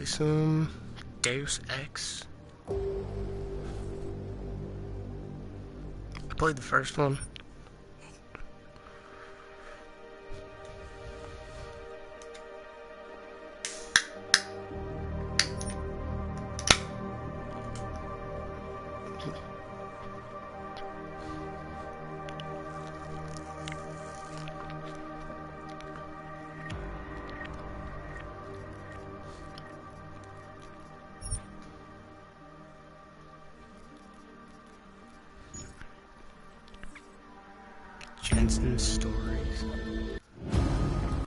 play some Deus Ex. I played the first one. Jensen's stories.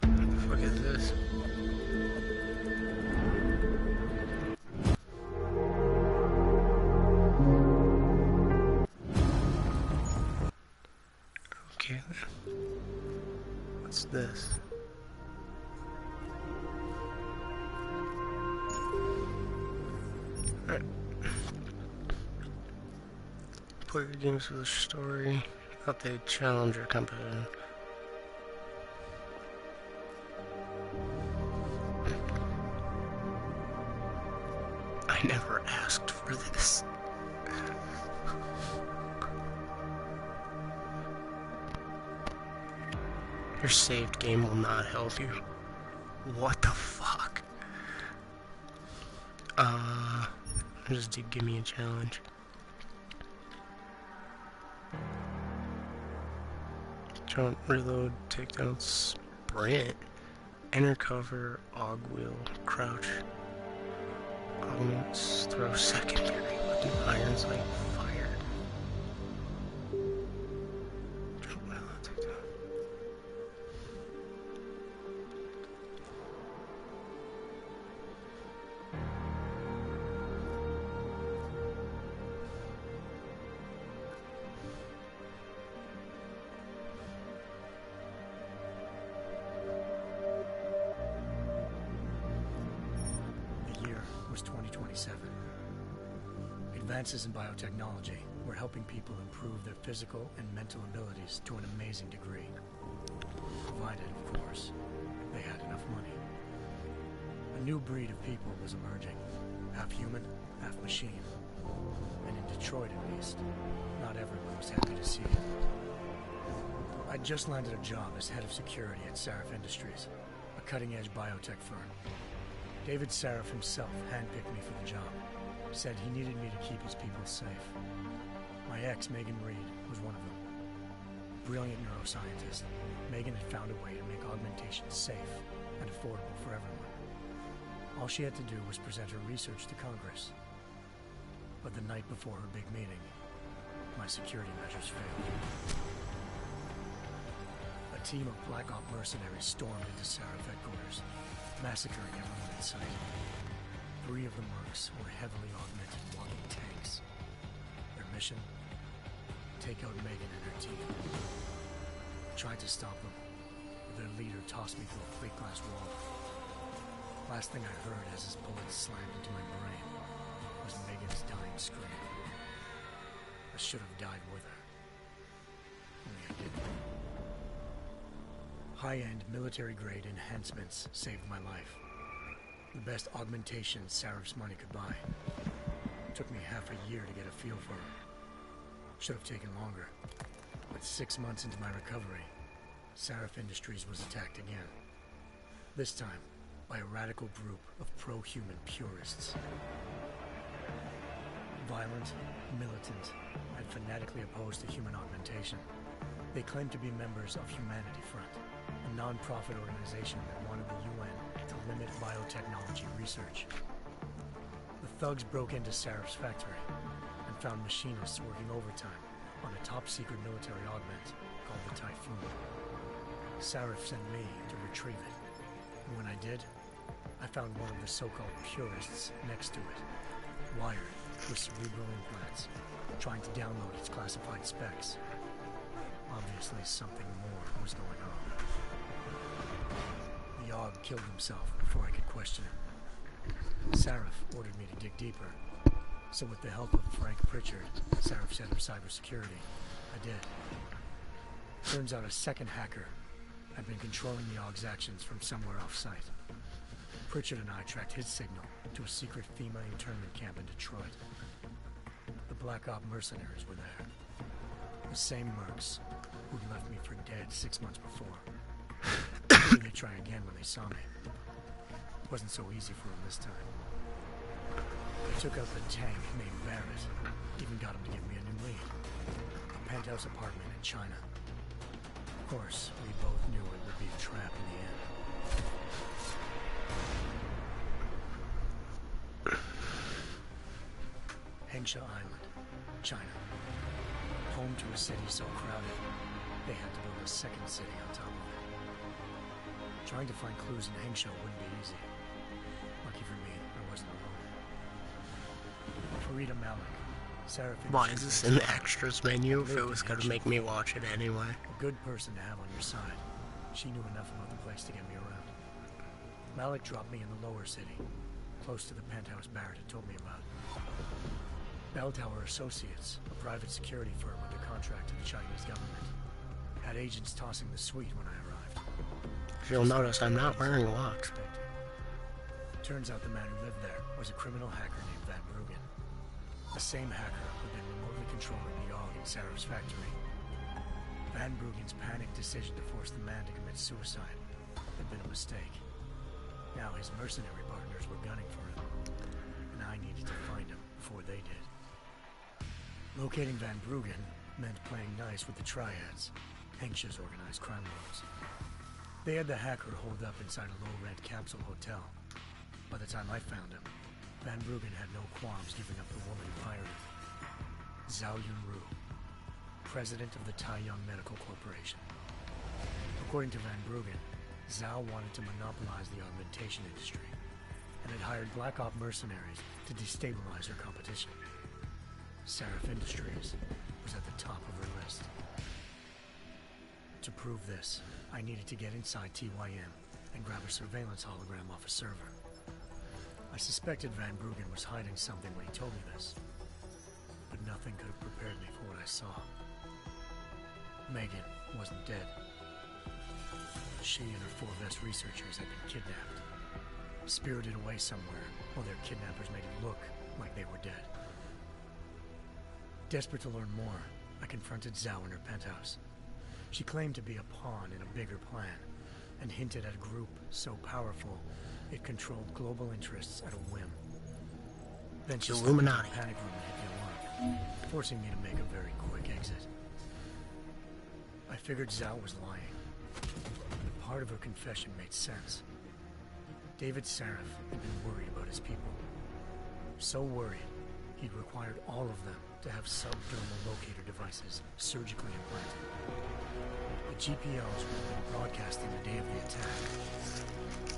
What the fuck is this? Okay then. What's this? Alright. Play the games with a story. Update challenger competition. I never asked for this. Your saved game will not help you. What the fuck? Just to give me a challenge. Jump, reload, takedown, sprint, enter cover, og wheel, crouch, augments, throw secondary, weapon, irons like fire. Jump, reload, takedown. The year was 2027. Advances in biotechnology were helping people improve their physical and mental abilities to an amazing degree. Provided, of course, they had enough money. A new breed of people was emerging, half human, half machine. And in Detroit, at least, not everyone was happy to see it. I'd just landed a job as head of security at Sarif Industries, a cutting-edge biotech firm. David Sarif himself handpicked me for the job, said he needed me to keep his people safe. My ex, Megan Reed, was one of them. Brilliant neuroscientist, Megan had found a way to make augmentation safe and affordable for everyone. All she had to do was present her research to Congress. But the night before her big meeting, my security measures failed. A team of Black Op mercenaries stormed into Sarif headquarters, massacring everyone in sight. 3 of the mercs were heavily augmented walking tanks. Their mission? Take out Megan and her team. I tried to stop them, but their leader tossed me through a plate glass wall. Last thing I heard as his bullets slammed into my brain was Megan's dying scream. I should have died with her. Only I didn't. High-end military-grade enhancements saved my life. The best augmentation Sarif's money could buy. It took me half a year to get a feel for her. Should have taken longer. But 6 months into my recovery, Sarif Industries was attacked again. This time, by a radical group of pro-human purists. Violent, militant, and fanatically opposed to human augmentation. They claimed to be members of Humanity Front, a non-profit organization that wanted the UN to limit biotechnology research. The thugs broke into Sarif's factory and found machinists working overtime on a top-secret military augment called the Typhoon. Sarif sent me to retrieve it, and when I did, I found one of the so-called purists next to it, wired with cerebral implants, trying to download its classified specs. Obviously, something more was going on. The Og killed himself before I could question him. Sarif ordered me to dig deeper, so with the help of Frank Pritchard, Sarif's head of cybersecurity, I did. Turns out a second hacker had been controlling the Og's actions from somewhere off-site. Pritchard and I tracked his signal to a secret FEMA internment camp in Detroit. The Black Op mercenaries were there. The same mercs who'd left me for dead 6 months before. Maybe they'd try again when they saw me. It wasn't so easy for them this time. They took out the tank named Barrett. Even got him to give me a new lead. A penthouse apartment in China. Of course, we both knew it would be a trap in the end. Hengsha Island, China. Home to a city so crowded, they had to build a second city on top of it. Trying to find clues in Hengsha wouldn't be easy. Lucky for me, I wasn't alone. Farida Malik, Sarah. Why is this in the extras menu if it was gonna make me watch it anyway? A good person to have on your side. She knew enough about the place to get me around. Malik dropped me in the lower city, close to the penthouse Barrett had told me about. Bell Tower Associates, a private security firm under contract to the Chinese government, had agents tossing the suite when I arrived. You'll notice I'm not wearing a watch. Turns out the man who lived there was a criminal hacker named Van Bruggen. The same hacker who'd been remotely controlling the AUG in Sarah's factory. Van Bruggen's panicked decision to force the man to commit suicide had been a mistake. Now his mercenary partners were gunning for him, and I needed to find him before they did. Locating Van Bruggen meant playing nice with the triads, Hengsha's organized crime lords. They had the hacker holed up inside a low-rent capsule hotel. By the time I found him, Van Bruggen had no qualms giving up the woman who hired him. Zhao Yunru, president of the Taiyang Medical Corporation. According to Van Bruggen, Zhao wanted to monopolize the augmentation industry and had hired Black Op mercenaries to destabilize her competition. Seraph Industries was at the top of her list. To prove this, I needed to get inside TYM and grab a surveillance hologram off a server. I suspected Van Bruggen was hiding something when he told me this, but nothing could have prepared me for what I saw. Megan wasn't dead. She and her 4 best researchers had been kidnapped, spirited away somewhere while their kidnappers made it look like they were dead. Desperate to learn more, I confronted Zhao in her penthouse. She claimed to be a pawn in a bigger plan, and hinted at a group so powerful it controlled global interests at a whim. Then she stepped into the panic room and hit the alarm, forcing me to make a very quick exit. I figured Zhao was lying, but part of her confession made sense. David Saraf had been worried about his people. So worried, he'd required all of them to have subdermal locator devices surgically implanted. The GPOs would have been broadcasting the day of the attack.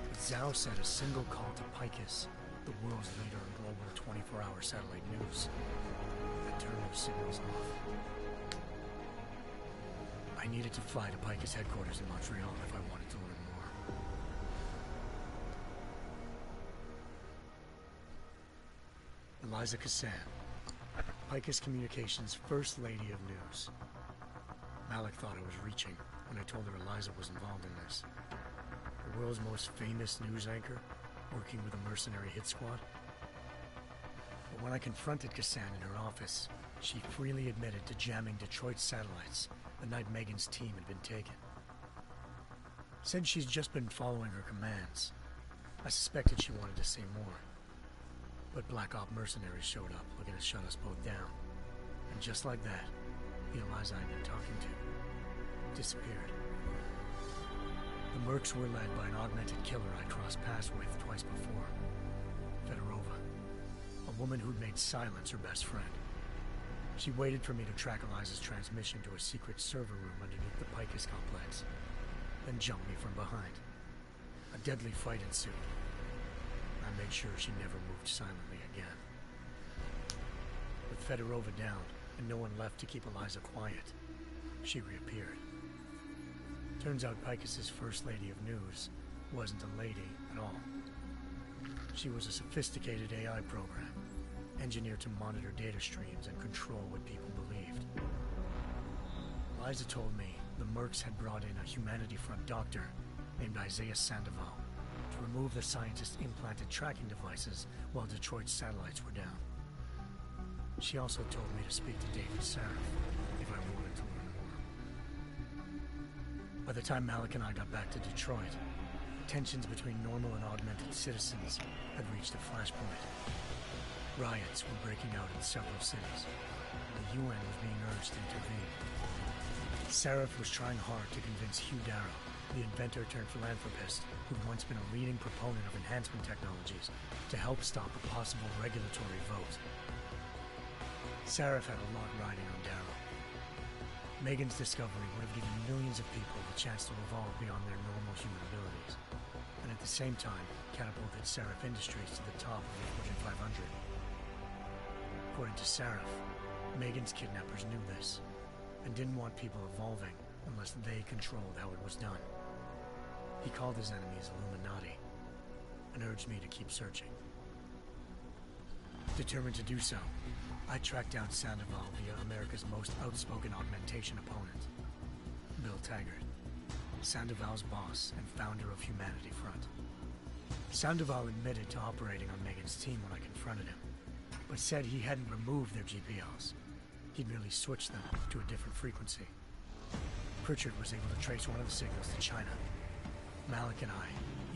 But Zhao said a single call to Picus, the world's leader in global 24-hour satellite news, had turned those signals off. I needed to fly to Picus headquarters in Montreal if I wanted to learn more. Eliza Cassan, Picus Communications' First Lady of News. Malik thought I was reaching when I told her Eliza was involved in this. The world's most famous news anchor, working with a mercenary hit squad. But when I confronted Cassan in her office, she freely admitted to jamming Detroit's satellites the night Megan's team had been taken. Said she's just been following her commands. I suspected she wanted to say more. But Black Op mercenaries showed up, looking to shut us both down. And just like that, the Eliza I'd been talking to disappeared. The mercs were led by an augmented killer I crossed paths with twice before. Fedorova, a woman who'd made silence her best friend. She waited for me to track Eliza's transmission to a secret server room underneath the Picus complex, then jumped me from behind. A deadly fight ensued. I made sure she never moved silently again. With Fedorova down, and no one left to keep Eliza quiet, she reappeared. Turns out Picus's First Lady of News wasn't a lady at all. She was a sophisticated AI program, engineered to monitor data streams and control what people believed. Eliza told me the mercs had brought in a Humanity Front doctor named Isaiah Sandoval, to remove the scientists' implanted tracking devices while Detroit's satellites were down. She also told me to speak to David Sarif if I wanted to learn more. By the time Malik and I got back to Detroit, tensions between normal and augmented citizens had reached a flashpoint. Riots were breaking out in several cities. The UN was being urged to intervene. Sarif was trying hard to convince Hugh Darrow, the inventor-turned-philanthropist who'd once been a leading proponent of enhancement technologies, to help stop a possible regulatory vote. Sarif had a lot riding on Darrow. Megan's discovery would have given millions of people the chance to evolve beyond their normal human abilities, and at the same time catapulted Sarif Industries to the top of the Fortune 500. According to Sarif, Megan's kidnappers knew this, and didn't want people evolving unless they controlled how it was done. He called his enemies Illuminati, and urged me to keep searching. Determined to do so, I tracked down Sandoval via America's most outspoken augmentation opponent, Bill Taggart, Sandoval's boss and founder of Humanity Front. Sandoval admitted to operating on Megan's team when I confronted him, but said he hadn't removed their GPLs. He'd merely switched them to a different frequency. Pritchard was able to trace one of the signals to China. Malik and I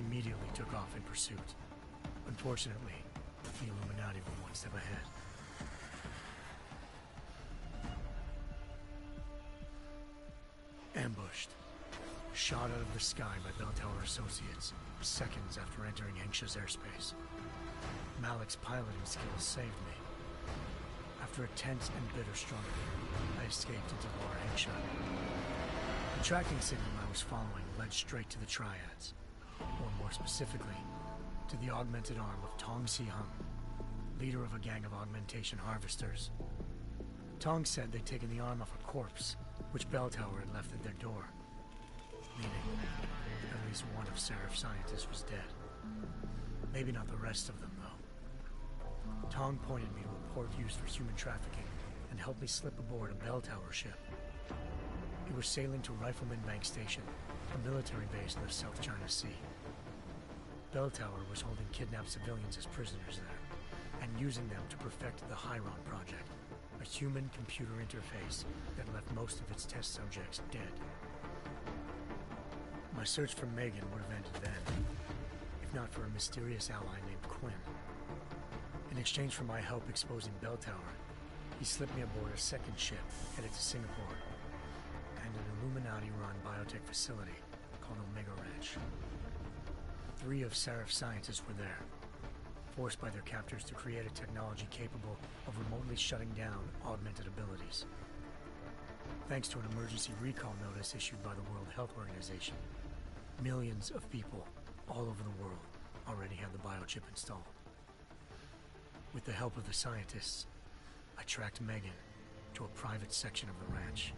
immediately took off in pursuit. Unfortunately, the Illuminati were one step ahead. Ambushed. Shot out of the sky by Bell Tower Associates, seconds after entering Hengsha's airspace. Malik's piloting skills saved me. After a tense and bitter struggle, I escaped into Lower Hengsha. The tracking signal I was following led straight to the Triads, or more specifically, to the augmented arm of Tong Si-hung, leader of a gang of augmentation harvesters. Tong said they'd taken the arm off a corpse, which Bell Tower had left at their door, meaning at least one of Sarif's scientists was dead. Maybe not the rest of them, though. Tong pointed me to a port used for human trafficking and helped me slip aboard a Bell Tower ship. It was sailing to Rifleman Bank Station, a military base in the South China Sea. Bell Tower was holding kidnapped civilians as prisoners there, and using them to perfect the Hyron Project, a human-computer interface that left most of its test subjects dead. My search for Megan would have ended then, if not for a mysterious ally named Quinn. In exchange for my help exposing Bell Tower, he slipped me aboard a second ship headed to Singapore, and an Illuminati-run biotech facility called Omega Ranch. 3 of Sarif's scientists were there, forced by their captors to create a technology capable of remotely shutting down augmented abilities. Thanks to an emergency recall notice issued by the World Health Organization, millions of people all over the world already had the biochip installed. With the help of the scientists, I tracked Megan to a private section of the ranch.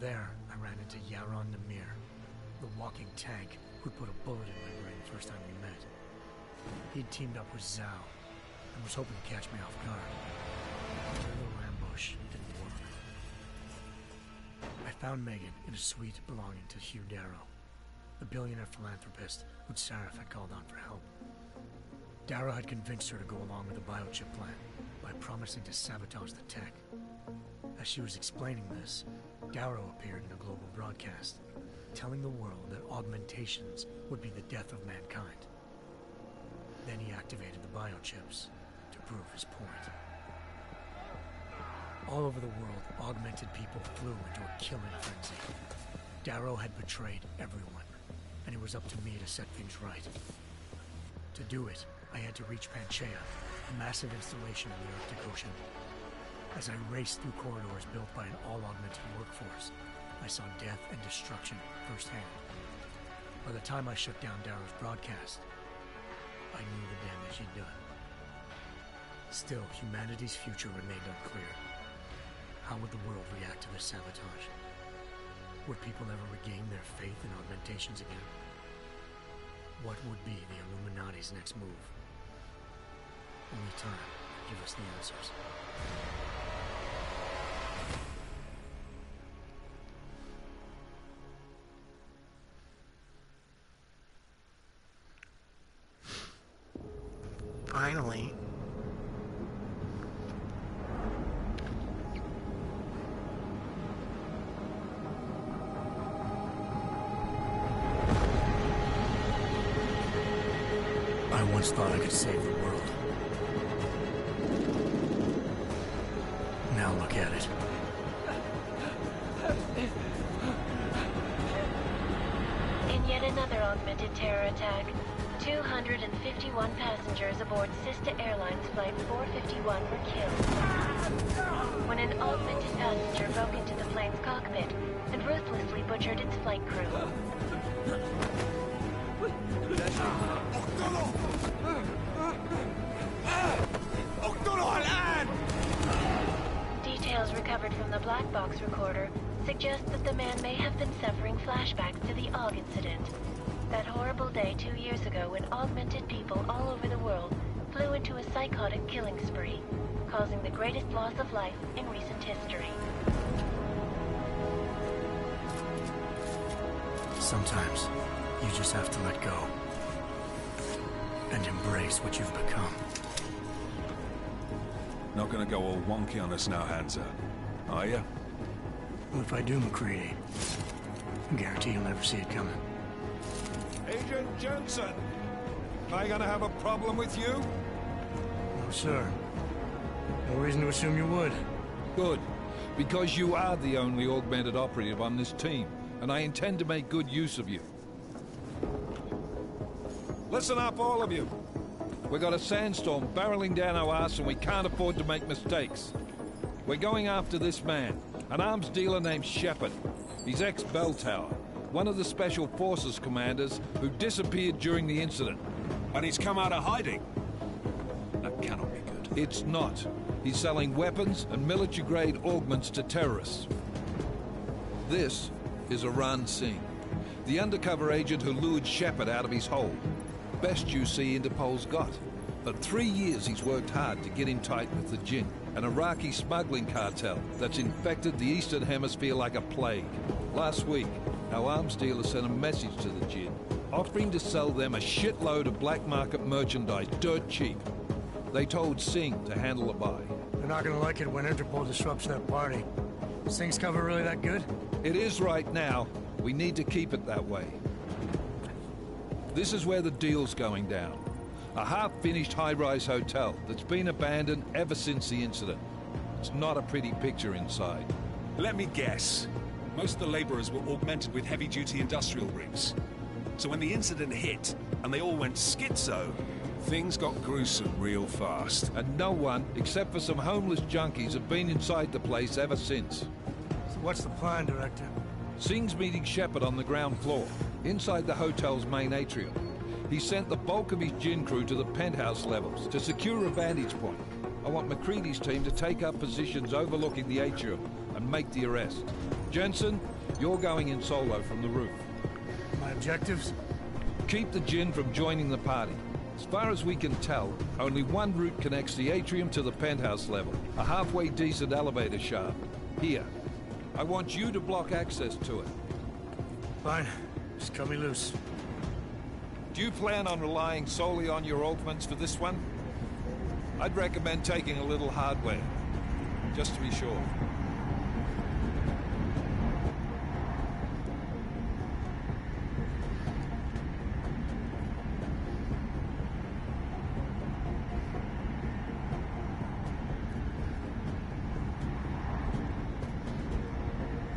There, I ran into Yaron Namir, the walking tank who'd put a bullet in my brain the first time we met. He'd teamed up with Zhao and was hoping to catch me off guard. But their little ambush didn't work. I found Megan in a suite belonging to Hugh Darrow, the billionaire philanthropist who Sarif had called on for help. Darrow had convinced her to go along with the biochip plan by promising to sabotage the tech. As she was explaining this, Darrow appeared in a global broadcast, telling the world that augmentations would be the death of mankind. Then he activated the biochips to prove his point. All over the world, augmented people flew into a killing frenzy. Darrow had betrayed everyone, and it was up to me to set things right. To do it, I had to reach Panchaea, a massive installation in the Arctic Ocean. As I raced through corridors built by an all-augmented workforce, I saw death and destruction firsthand. By the time I shut down Darrow's broadcast, I knew the damage he'd done. Still, humanity's future remained unclear. How would the world react to this sabotage? Would people ever regain their faith in augmentations again? What would be the Illuminati's next move? Only time could give us the answers. finally. I once thought I could save the world. Now look at it. In yet another augmented terror attack, 251 passengers aboard Sister Airlines Flight 451 were killed when an augmented passenger broke into the plane's cockpit and ruthlessly butchered its flight crew. Details recovered from the black box recorder suggest that the man may have been suffering flashbacks to the AUG incident. That horrible day 2 years ago when augmented people all over the world flew into a psychotic killing spree, causing the greatest loss of life in recent history. Sometimes, you just have to let go. And embrace what you've become. Not gonna go all wonky on us now, Hansa, are you? Well, if I do, McCready, I guarantee you'll never see it coming. Agent Jensen! Am I gonna have a problem with you? No, sir. No reason to assume you would. Good. Because you are the only augmented operative on this team, and I intend to make good use of you. Listen up, all of you. We got a sandstorm barreling down our ass and we can't afford to make mistakes. We're going after this man, an arms dealer named Shepard. He's ex-Bell Tower, one of the Special Forces commanders who disappeared during the incident. And he's come out of hiding. That cannot be good. It's not. He's selling weapons and military-grade augments to terrorists. This is Iran Singh, the undercover agent who lured Shepard out of his hole. Best you see Interpol's got. For 3 years he's worked hard to get in tight with the Jinn, an Iraqi smuggling cartel that's infected the Eastern Hemisphere like a plague. Last week, our arms dealer sent a message to the Jinn, offering to sell them a shitload of black market merchandise dirt cheap. They told Singh to handle the buy. They're not gonna like it when Interpol disrupts their party. Is Singh's cover really that good? It is right now. We need to keep it that way. This is where the deal's going down. A half-finished high-rise hotel that's been abandoned ever since the incident. It's not a pretty picture inside. Let me guess. Most of the laborers were augmented with heavy-duty industrial rigs. So when the incident hit, and they all went schizo, things got gruesome real fast. And no one, except for some homeless junkies, have been inside the place ever since. So what's the plan, Director? Singh's meeting Shepard on the ground floor, inside the hotel's main atrium. He sent the bulk of his Jinn crew to the penthouse levels to secure a vantage point. I want McCready's team to take up positions overlooking the atrium and make the arrest. Jensen, you're going in solo from the roof. My objectives? Keep the Jinn from joining the party. As far as we can tell, only one route connects the atrium to the penthouse level, a halfway decent elevator shaft. Here. I want you to block access to it. Fine. Just cut me loose. Do you plan on relying solely on your augments for this one? I'd recommend taking a little hardware, just to be sure.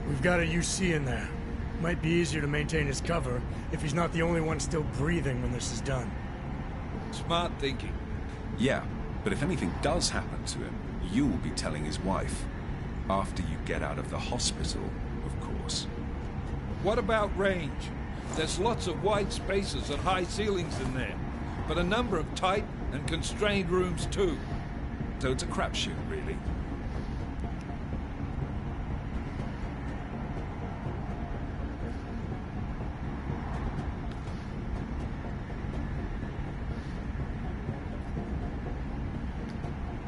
We've got a UC in there. Might be easier to maintain his cover if he's not the only one still breathing when this is done. Smart thinking. Yeah, but if anything does happen to him, you will be telling his wife. After you get out of the hospital, of course. What about range? There's lots of wide spaces and high ceilings in there, but a number of tight and constrained rooms too. So it's a crapshoot, really.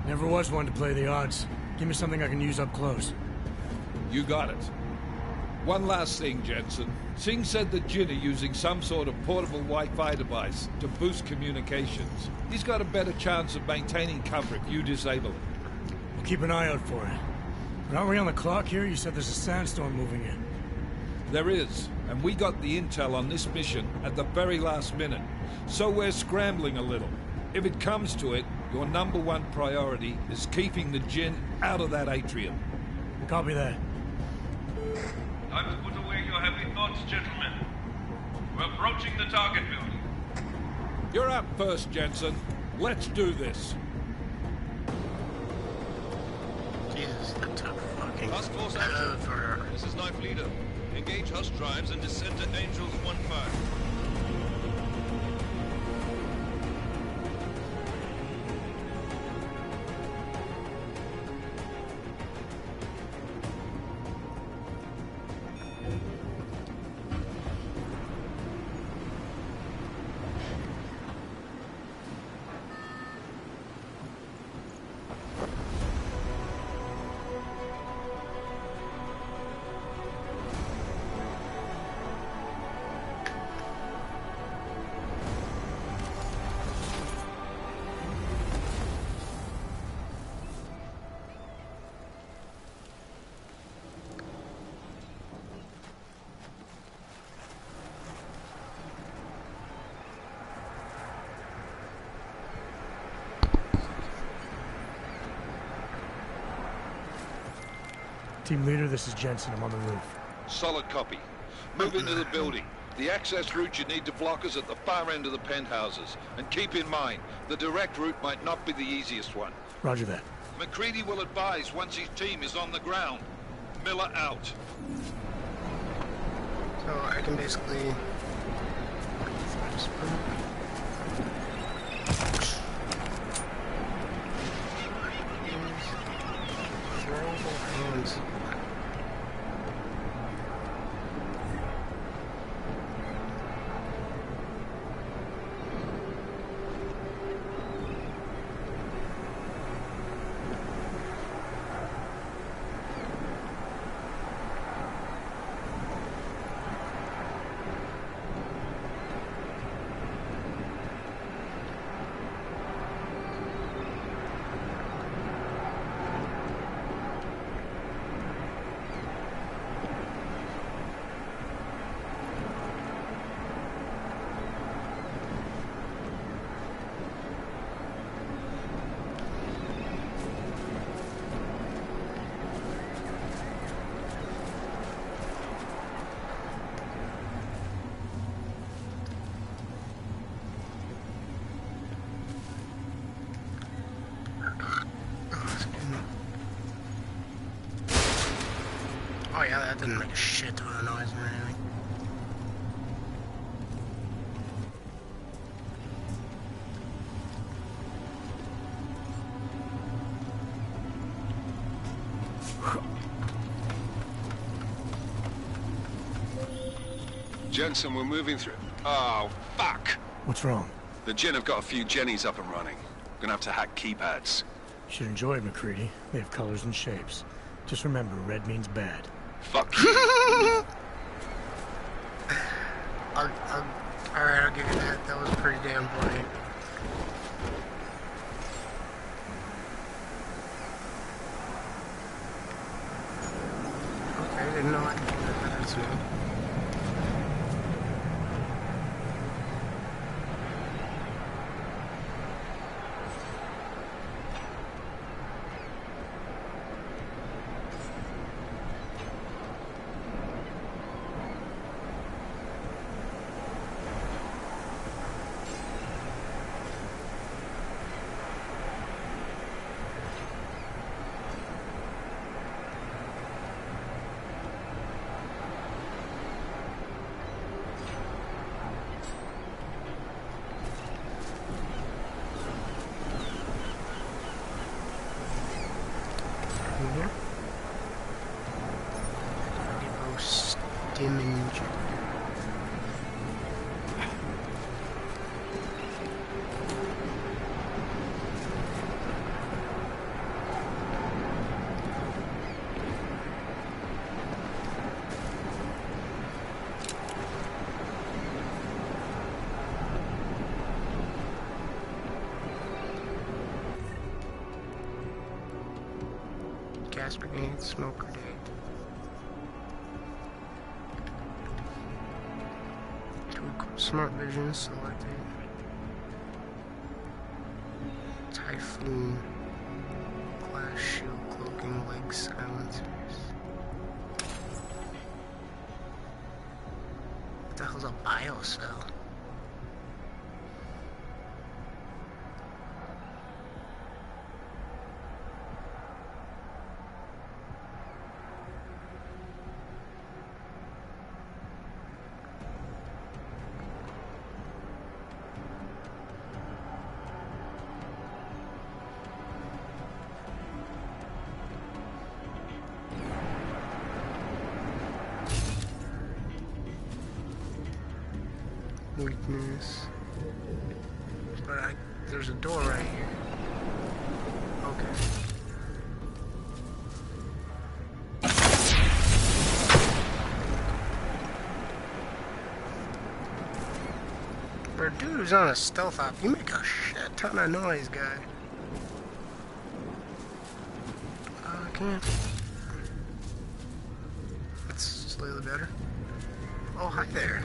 Never was one to play the odds. Give me something I can use up close. You got it. One last thing, Jensen. Singh said that Jin are using some sort of portable Wi-Fi device to boost communications. He's got a better chance of maintaining cover if you disable it. We'll keep an eye out for it. But aren't we on the clock here? You said there's a sandstorm moving in. There is, and we got the intel on this mission at the very last minute. So we're scrambling a little. If it comes to it, your #1 priority is keeping the Jin out of that atrium. Copy that. Time to put away your heavy thoughts, gentlemen. We're approaching the target building. You're up first, Jensen. Let's do this. Jesus, that took fucking Task Force action. forever. This is Knife Leader. Engage Hush drives and descend to Angels 1-5. Team leader, this is Jensen. I'm on the roof. Solid copy. Move into the building. The access route you need to block is at the far end of the penthouses. And keep in mind, the direct route might not be the easiest one. Roger that. McCready will advise once his team is on the ground. Miller out. So I can basically... Hands. Oh yeah, that didn't make a shit ton of noise or anything. Jensen, we're moving through. Oh, fuck! What's wrong? The Jin have got a few Jennies up and running. Gonna have to hack keypads. Should enjoy it, McCready. They have colors and shapes. Just remember, red means bad. Fuck you. Alright, I'll give you that. That was pretty damn funny. Okay, I didn't know I could do that. That's new. Image. gas grenade, smoke grenade. To equip smart vision, selected. Typhoon. Glass shield, cloaking, leg silencers. What the hell's a biocell? Weakness. But there's a door right here. Okay. For a dude who's on a stealth op, you make a shit ton of noise, guy. I can't. That's slightly better. Oh, hi there.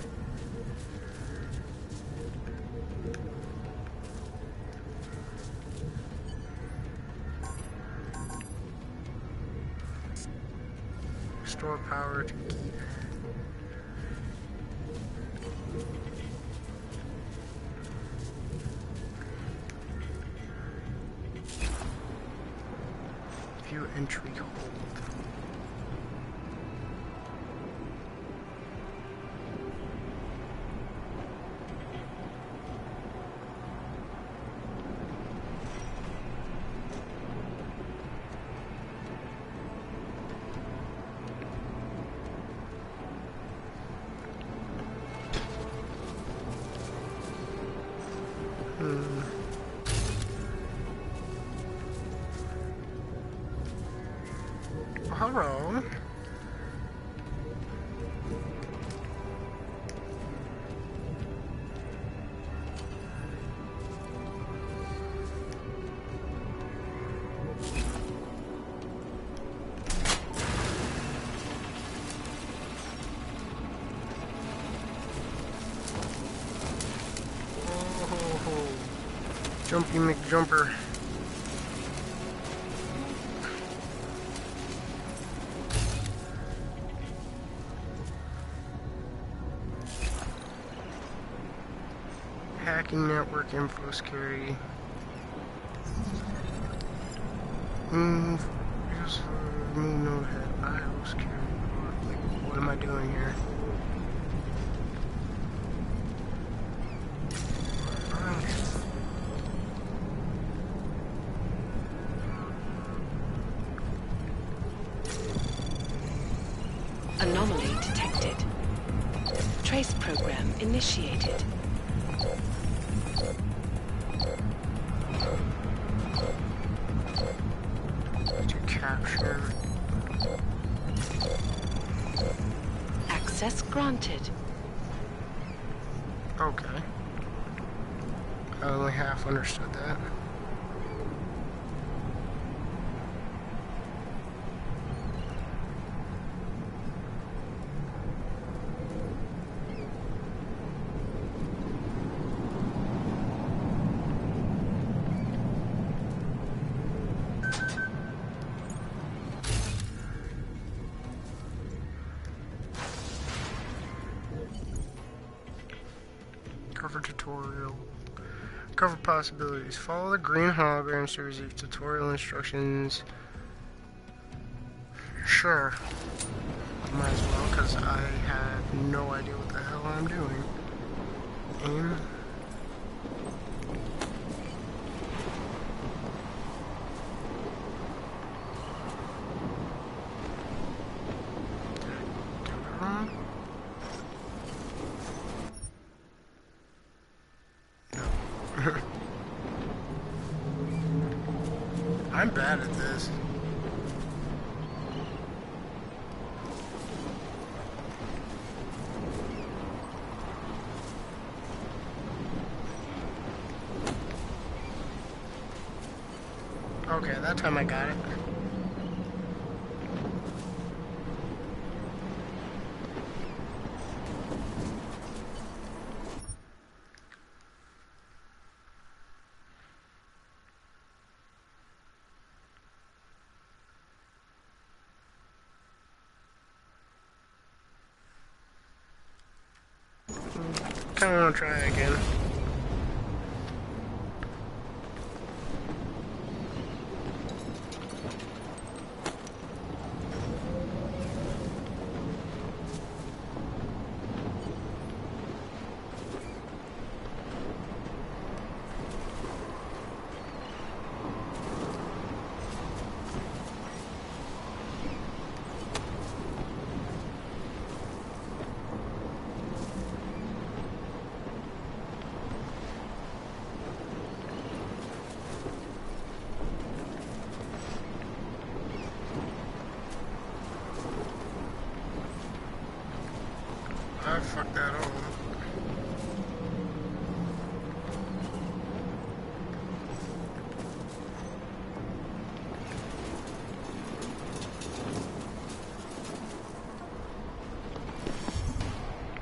Restore power to gear. View entry hold. Hello. Oh, Jumpy McJumper. Hacking network info security. Just remove node head. IO security. Like, what am I doing here? Anomaly detected. Trace program initiated. To capture. Access granted. Okay. I only half understood that. Cover tutorial. Cover possibilities. Follow the green hologram to receive tutorial instructions. Sure. Might as well, because I have no idea what the hell I'm doing. Aim. Did I do it wrong? I'm bad at this. Okay, that time I got it. kind of want to try it again. I fucked that all up.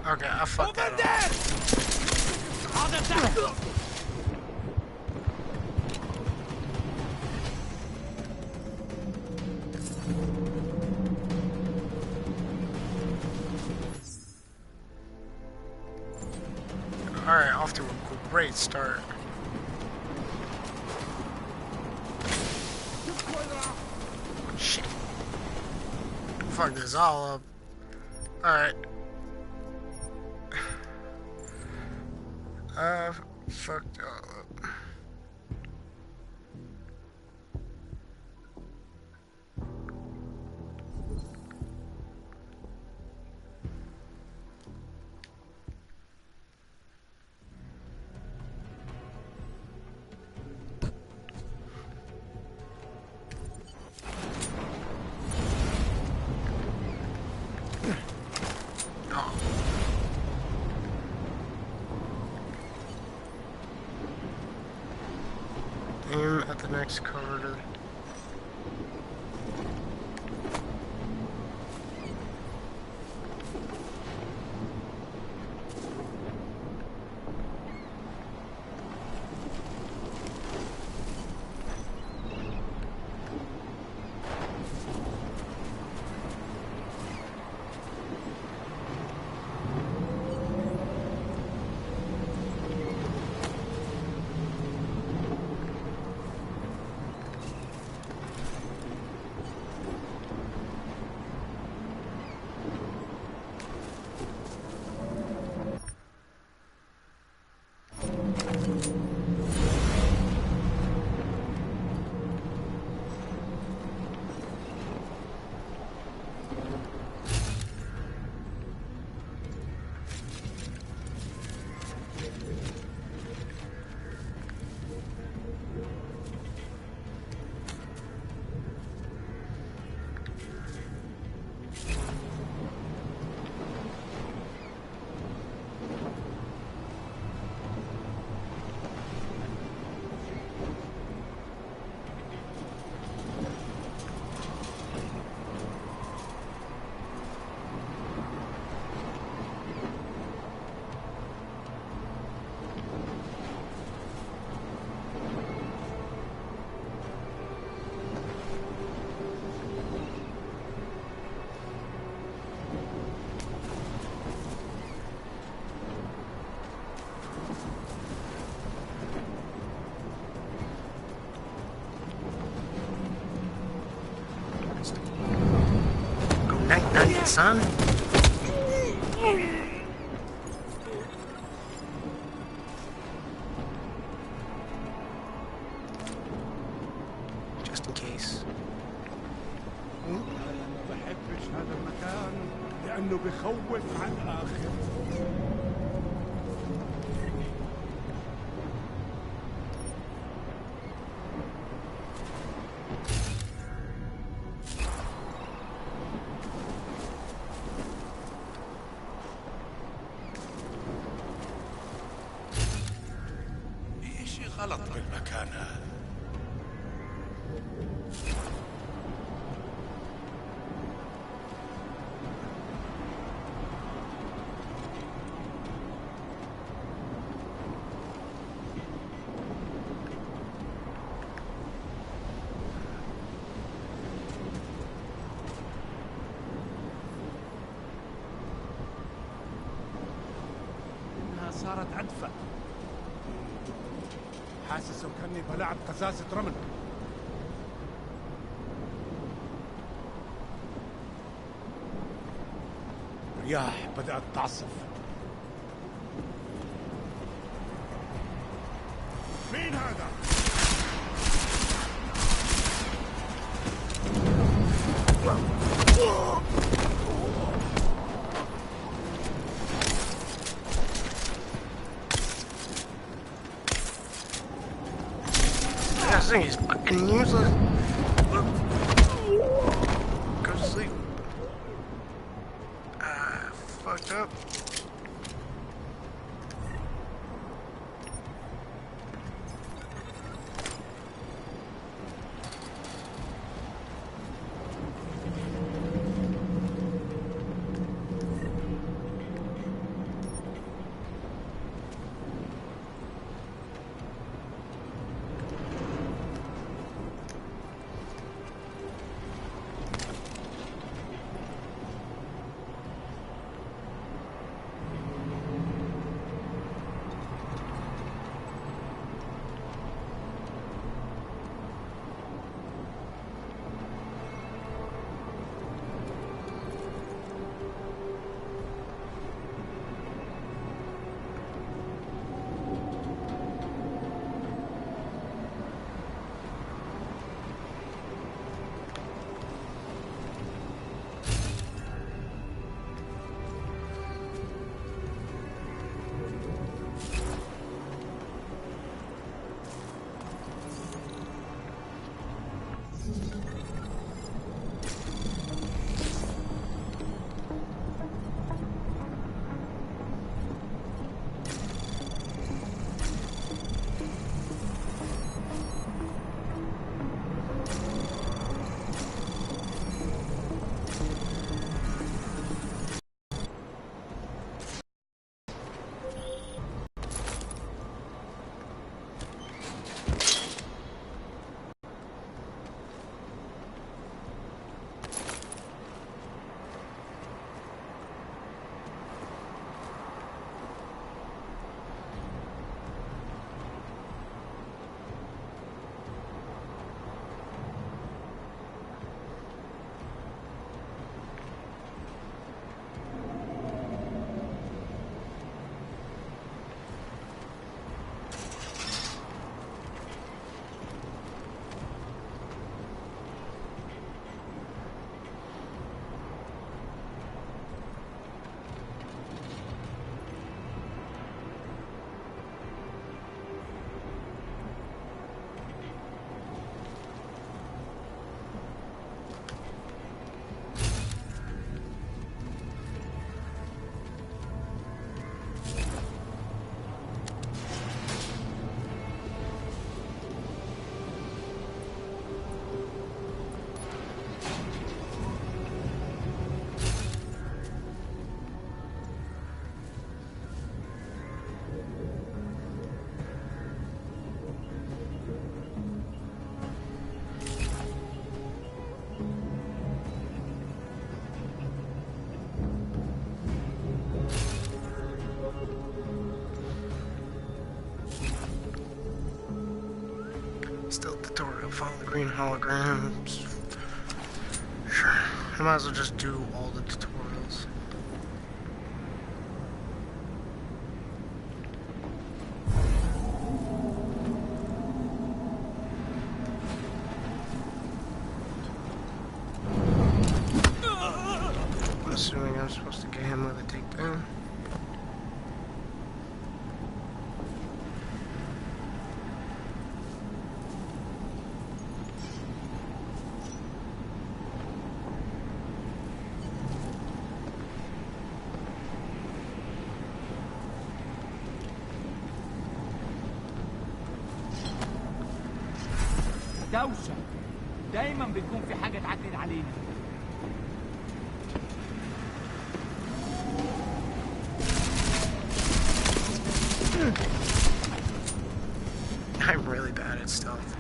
Okay, I fucked that up. Alright, off to a great start. Shit. Fuck this all up. Alright. Fucked all up. Aim at the next corridor. Night, son. Just in case. أنا ما بحبش هذا المكان لأنه بخوف عن الآخر. في شيء غلط بالمكان هذا. حاسس وكأني بلعب قزازة رمل. الرياح بدأت تعصف. مين هذا؟ This thing is fucking useless. Go to sleep. Fucked up. Still tutorial, follow the green holograms. Sure, I might as well just do all the tutorials. I'm assuming I'm supposed to get him with a takedown. دوشة دايما بيكون في حاجة تعكنن علينا. I'm really bad at stealth.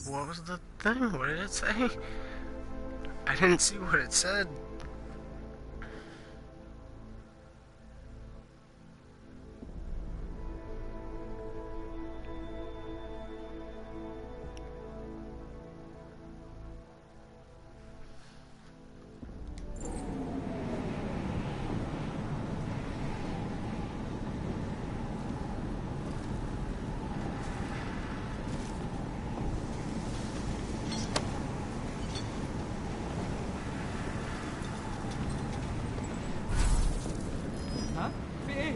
What was the thing? What did it say? I didn't see what it said. ها؟ في ايه؟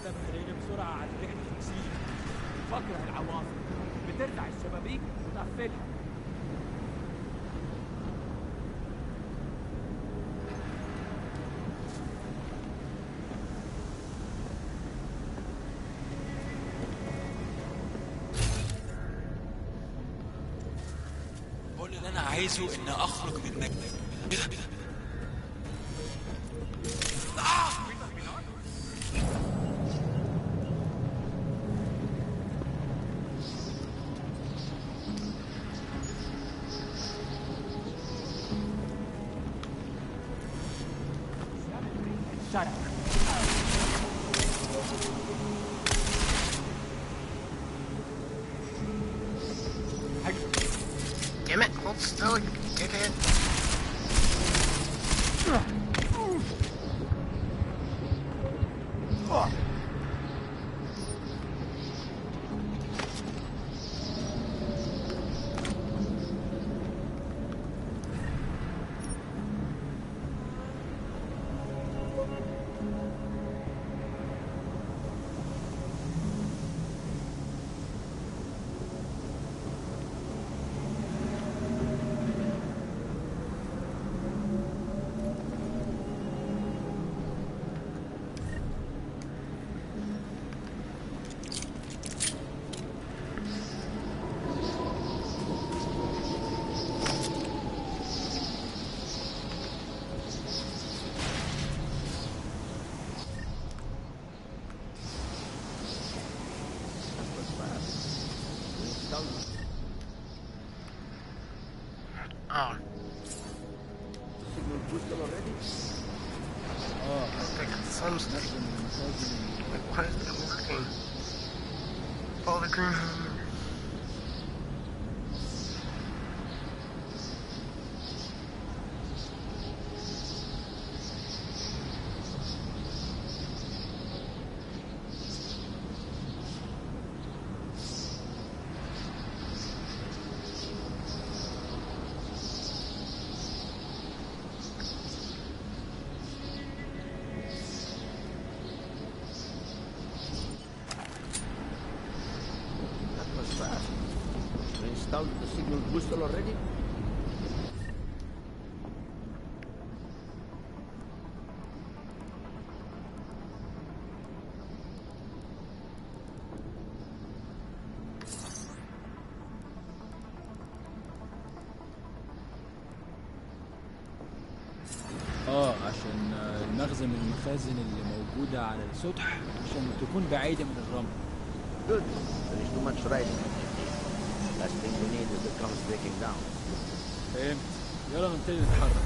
تبهريني بسرعة على ريحة الأكسجين. بكره العواصف، بترفع الشبابيك وتقفلها. كل اللي انا عايزه ان اخرج من مكتب. ايه ده؟ شرع. Damn it, hold still, dickhead. Oh. Oh, I think it's some stuff. Like, why is it working? Follow the green hammer. installed the signal booster already? عشان المخزن من المخازن اللي موجودة على السطح عشان تكون بعيدة من الرمل. Good. There is too much riding. Last thing we need is the comes breaking down. فهمت. يلا نبتدي نتحرك.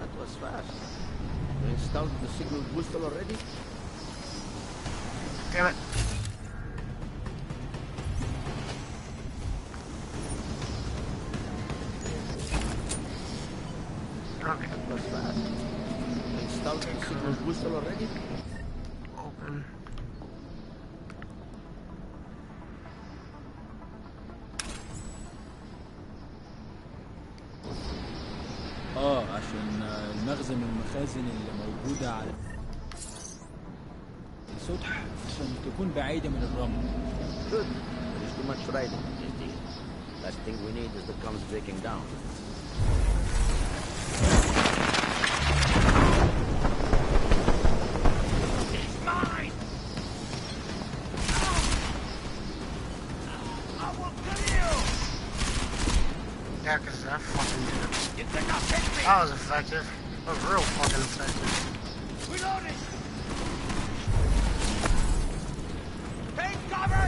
That was fast. You installed the signal booster already? Damn it. Okay. That was fast. You installed the signal booster already? Open. عشان المخزن من المخازن اللي موجودة على السطح عشان تكون بعيدة من الرمل. Good. There is too much riding. Last thing we need is the comes breaking down. It's mine! I will kill you! Yeah, because that fucking did it. You think I'll hit me? That was effective. That was real fucking effective. Reloading! Take cover!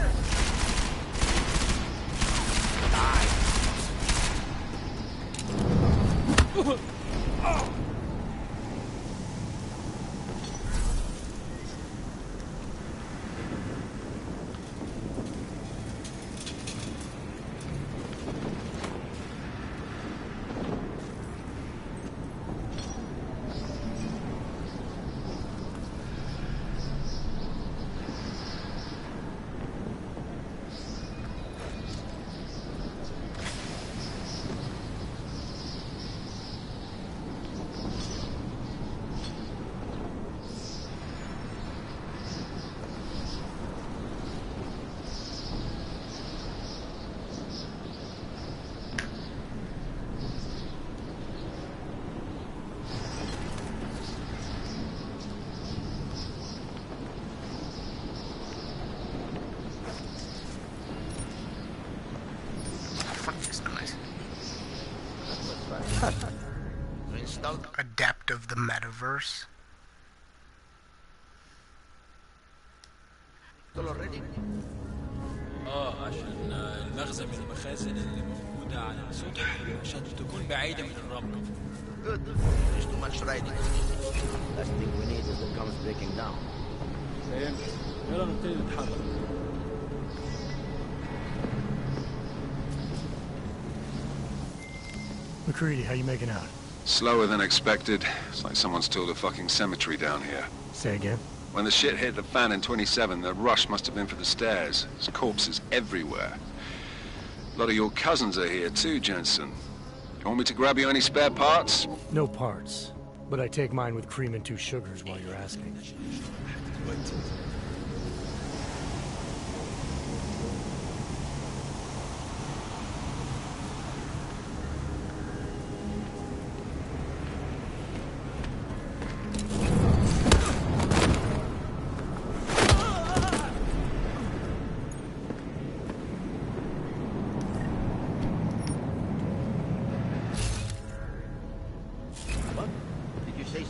Adept of the metaverse. Already? عشان المخزن من المخازن اللي موجودة على السطح عشان تكون بعيدة من الرمل. Good. There is too much riding. Last thing we need is the comes breaking down. فهمت. يلا نبتدي نتحرك. McCready, how you making out? Slower than expected. It's like someone's tilled a fucking cemetery down here. Say again? When the shit hit the fan in 27, the rush must have been for the stairs. There's corpses everywhere. A lot of your cousins are here too, Jensen. You want me to grab you any spare parts? No parts. But I take mine with cream and 2 sugars while you're asking.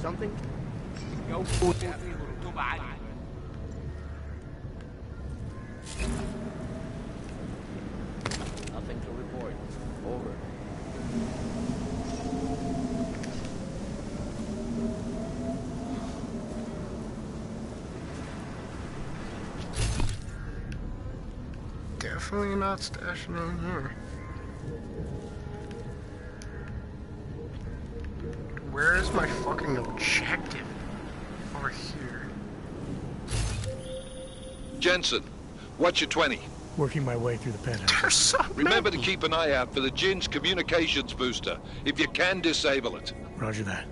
Something? Nothing to report. Over. Definitely not stashing in here. Where is my fucking objective? Over here. Jensen, what's your 20? working my way through the penthouse. There's so Remember to many. keep an eye out for the Jinn's communications booster. If you can, disable it. Roger that.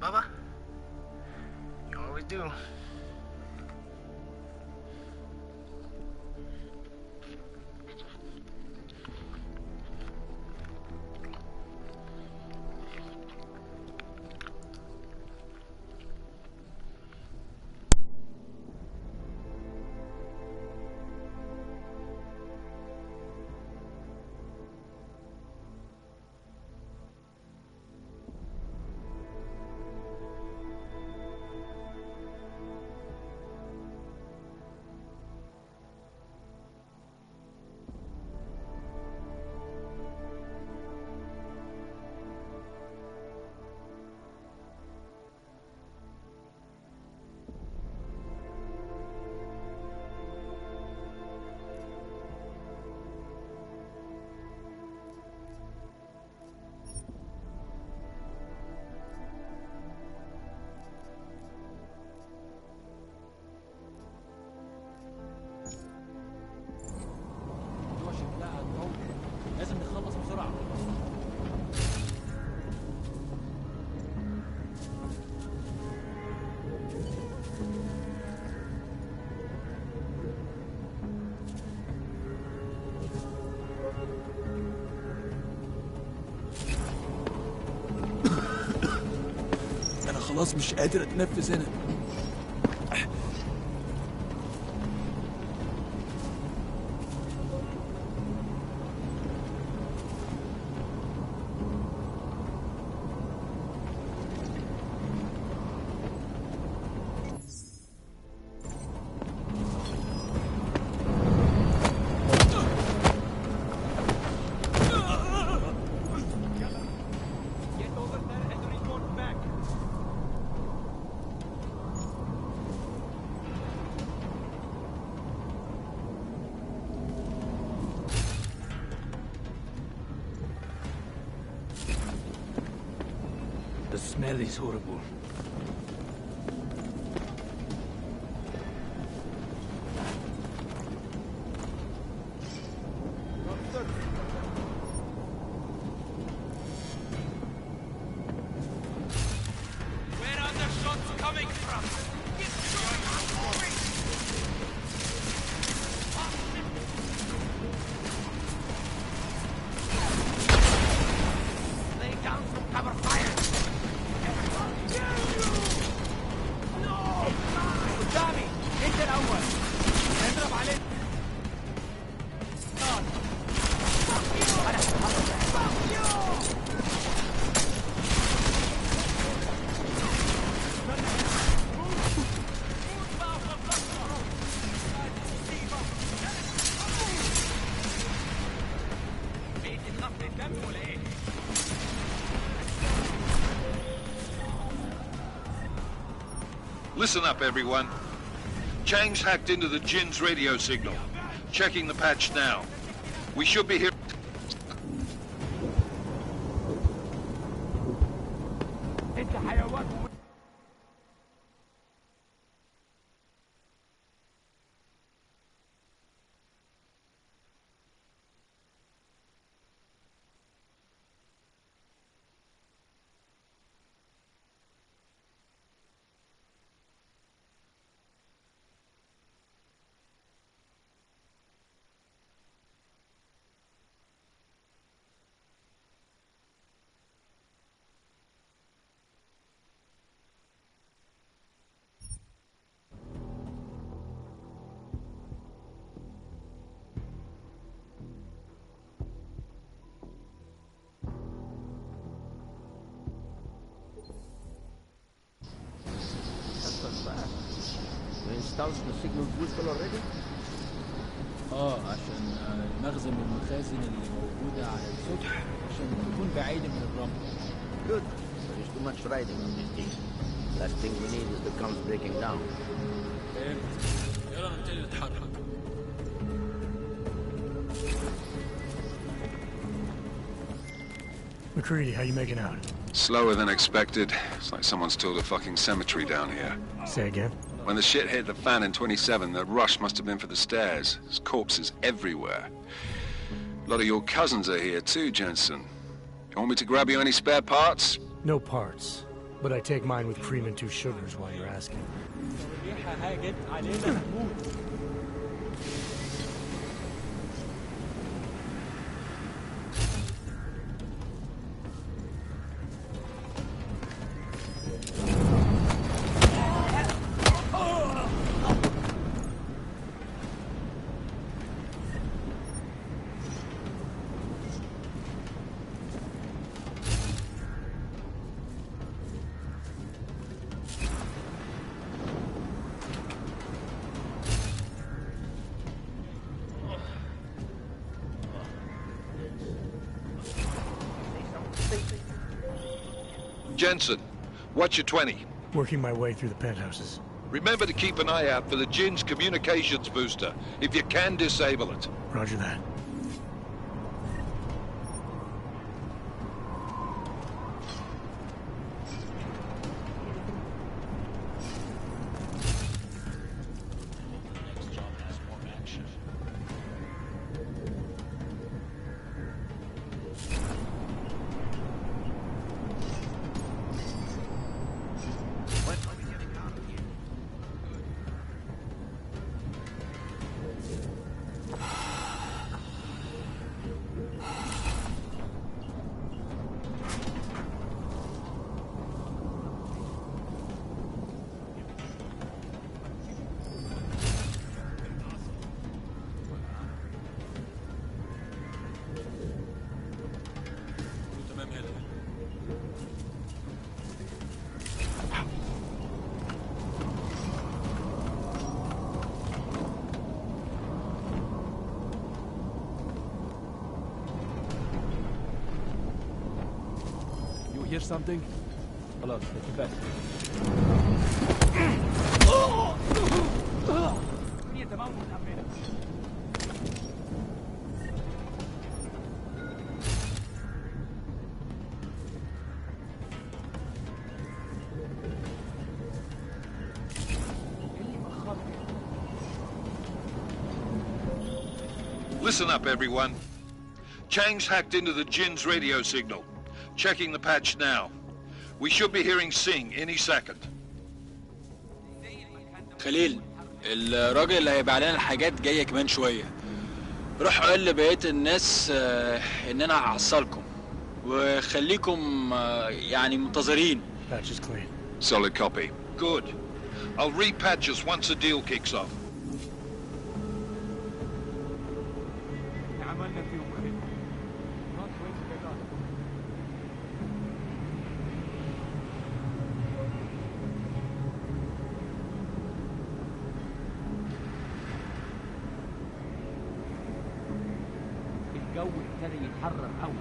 Bubba? You always do. خلاص مش قادر اتنفس هنا. The smell is horrible. Where are the shots coming from? Lay down from cover fire. قدامي انت الاول اضرب عليه Listen up, everyone. Chang's hacked into the Jin's radio signal. Checking the patch now. We should be here. انت حيوان. Installed the signal booster already? عشان المخزن من المخازن اللي موجودة على السطح عشان تكون بعيدة من الرمل. Good. There is too much riding on this thing. Last thing we need is the comms breaking down. يلا نبتدي نتحرك. McCready, how you making out? Slower than expected. It's like someone's tilled a fucking cemetery down here. Say again? When the shit hit the fan in 27, the rush must have been for the stairs. There's corpses everywhere. A lot of your cousins are here too, Jensen. You want me to grab you any spare parts? No parts. But I take mine with cream and 2 sugars while you're asking. Jensen, what's your 20? Working my way through the penthouses. Remember to keep an eye out for the Jin's communications booster. If you can, disable it. Roger that. hear something? خلاص اتفقنا. الدنيا تمام ومتأمنة. Listen up, everyone. Chang's hacked into the Jin's radio signal. Checking the patch now. We should be hearing Sing any second. خليل، الراجل اللي هيبيع لنا الحاجات جايه كمان شويه. روح قول لبقيه الناس ان انا هحصلكم وخليكم يعني منتظرين. Patch is clean. Solid copy. Good. I'll repatch us once the deal kicks off. عملنا فيهم خير. not going to get out. الجو ابتدى يتحرر قوي.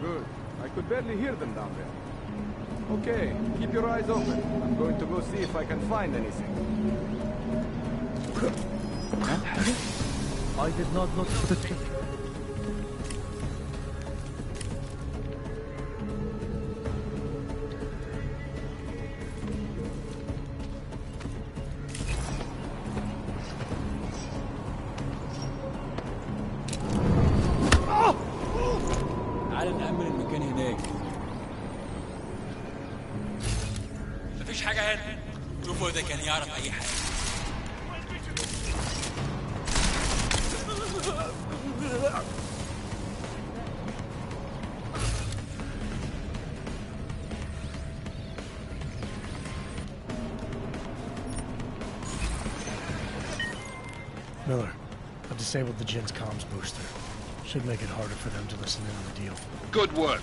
Good. I could barely hear them down there. Okay, keep your eyes open. I'm going to go see if I can find anything. I did not look for the thing. تعال نأمن المكان هناك. مفيش حاجة هنا. شوفوا إذا كان يعرف أي حاجة. Miller, I've disabled the Jin's comms booster. Should make it harder for them to listen in on the deal. Good work.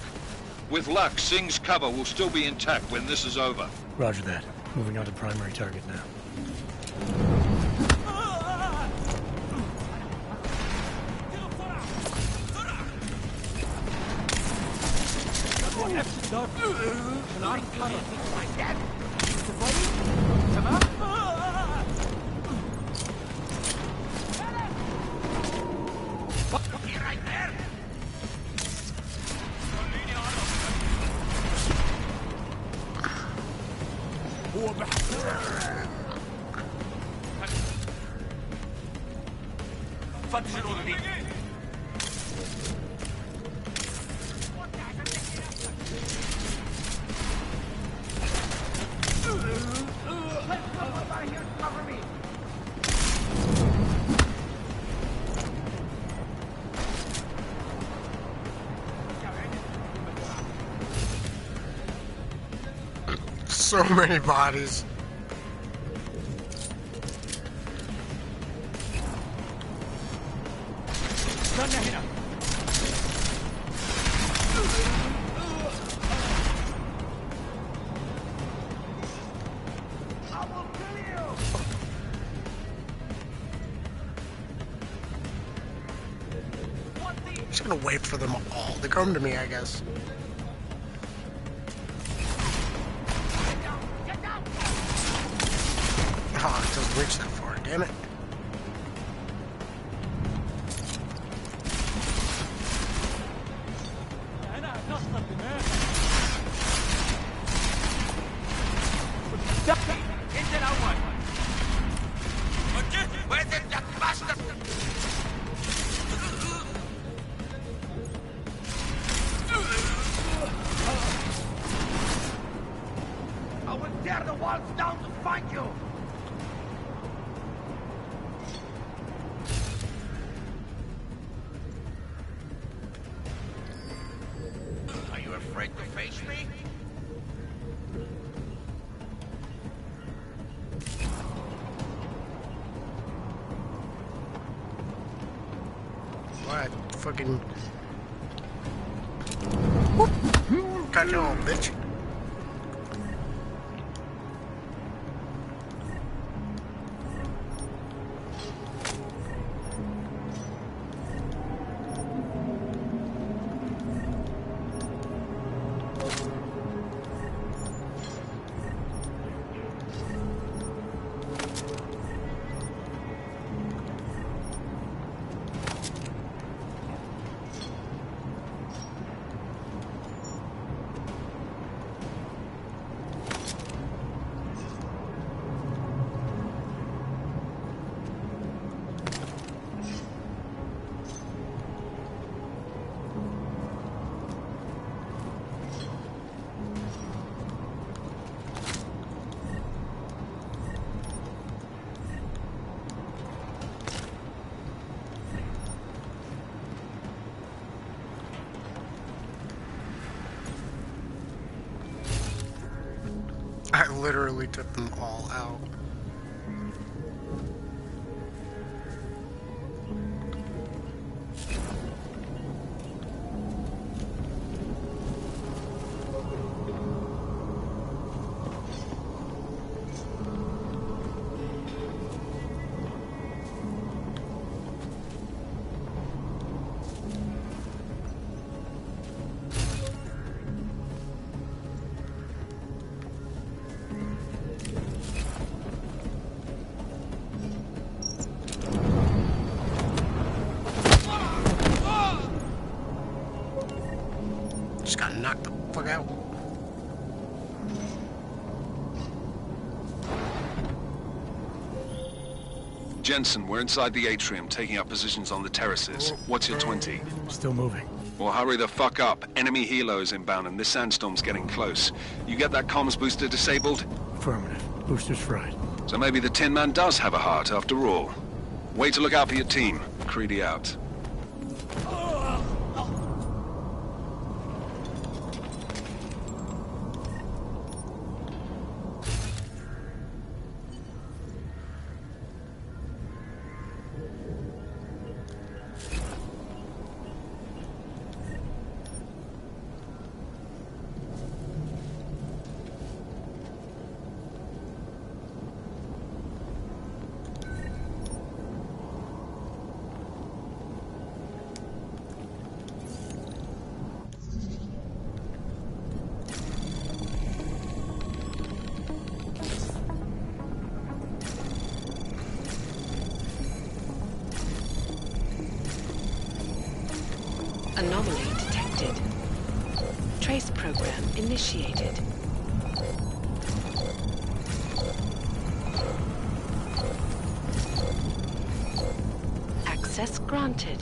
With luck, Sing's cover will still be intact when this is over. Roger that. Moving on to primary target now. فتش الأوضة دي. So many bodies. I'm just gonna wait for them all to come to me, I guess. Oh, it doesn't reach that far, damn it. انت الاول. will tear the walls down to find you! Are you afraid to face me? What? Fucking... Got you all, bitch. I literally took them all out. Just got knocked the fuck out. Jensen, we're inside the atrium, taking up positions on the terraces. What's your 20? Still moving. Well, hurry the fuck up. Enemy helo is inbound and this sandstorm's getting close. You get that comms booster disabled? Affirmative. Booster's fried. So maybe the Tin Man does have a heart after all. Way to look out for your team. Creedy out. Anomaly detected. Trace program initiated. Access granted.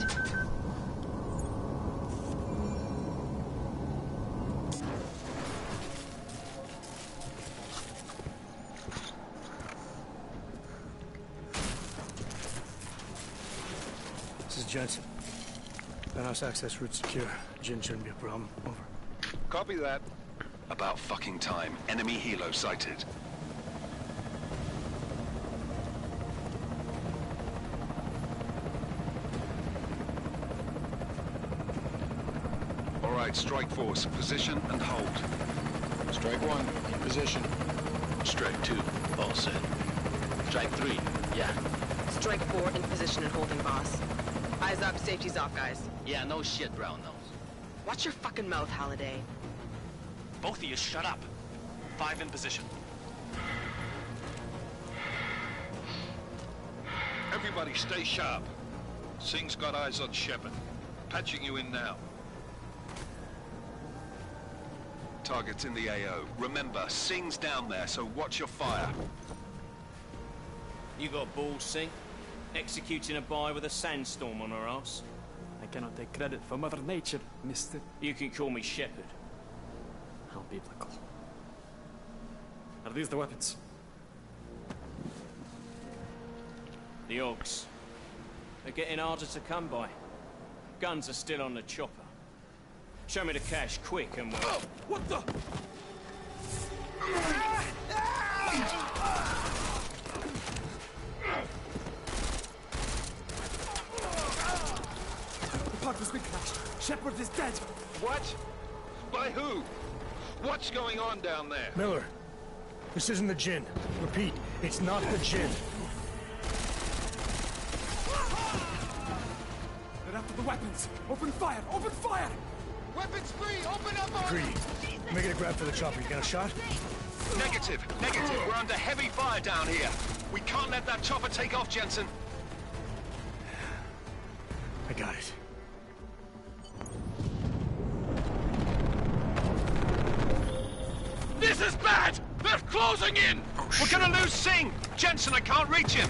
This is Jensen. Penthouse access route secure. Jin shouldn't be a problem. Over. Copy that. About fucking time. Enemy helo sighted. All right, strike force. Position and hold. Strike 1, in position. Strike 2, all set. Strike 3, yeah. Strike 4, in position and holding, boss. Eyes up, safety's off, guys. Yeah, no shit, brown nose. Watch your fucking mouth, Halliday. Both of you, shut up. 5 in position. Everybody stay sharp. Singh's got eyes on Shepard. Patching you in now. Target's in the AO. Remember, Singh's down there, so watch your fire. You got balls, Singh? Executing a buy with a sandstorm on her ass? I cannot take credit for Mother Nature, mister. You can call me Shepard. How biblical. Are these the weapons? The Orcs. They're getting harder to come by. Guns are still on the chopper. Show me the cash, quick, and we'll... Oh, what the? The part was been crashed. Shepard is dead. What? By who? What's going on down there? Miller, this isn't the Jinn. Repeat, it's not the Jinn. They're after the weapons. Open fire! Open fire! Weapons free! Open up! Greedy. Making a grab for the chopper. You got a shot? Negative. Negative. We're under heavy fire down here. We can't let that chopper take off, Jensen. I got it. This is bad! They're closing in! We're gonna lose Singh! Jensen, I can't reach him!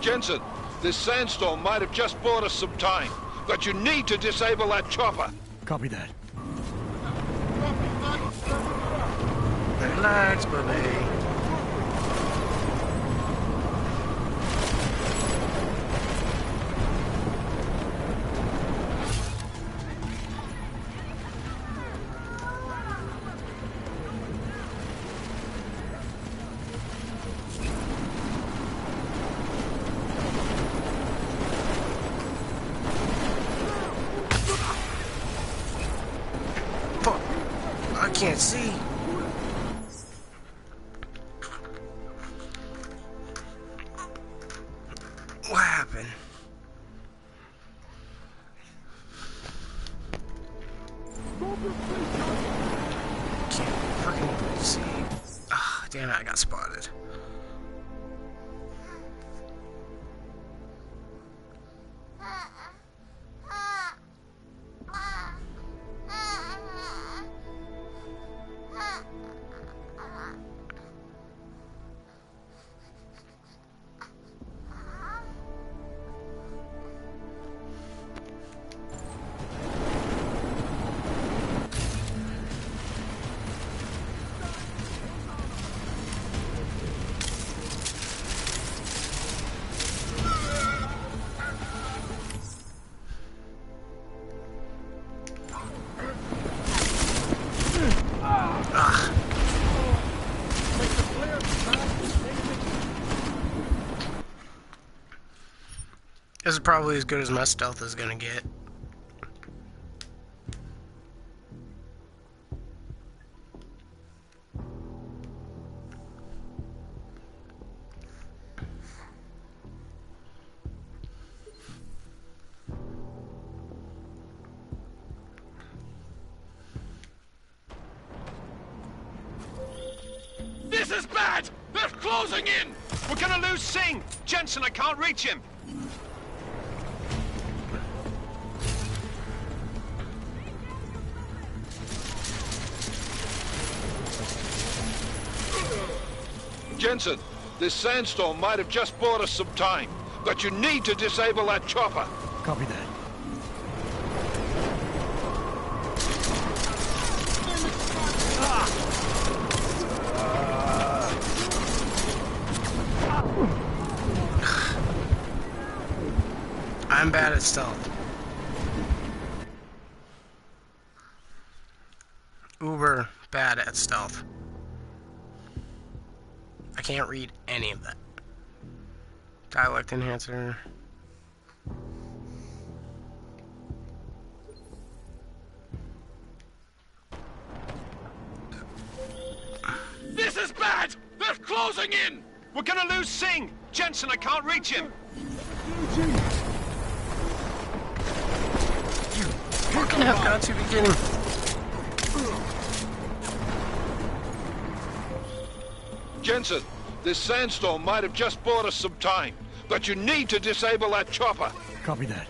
Jensen, this sandstorm might have just bought us some time, but you need to disable that chopper. Copy that. Relax, buddy. Fuck. I can't see. What happened? Can't fucking see. Ah, damn it, I got spotted. This is probably as good as my stealth is gonna get. This is bad! They're closing in! We're gonna lose Singh! Jensen, I can't reach him! Jensen, this sandstorm might have just bought us some time, but you need to disable that chopper. Copy that. I'm bad at stealth. Uber bad at stealth. I can't read any of that. Dialect enhancer. This is bad! They're closing in! We're gonna lose Singh! Jensen, I can't reach him! You fucking have got to be kidding. Jensen, this sandstorm might have just bought us some time, but you need to disable that chopper. Copy that.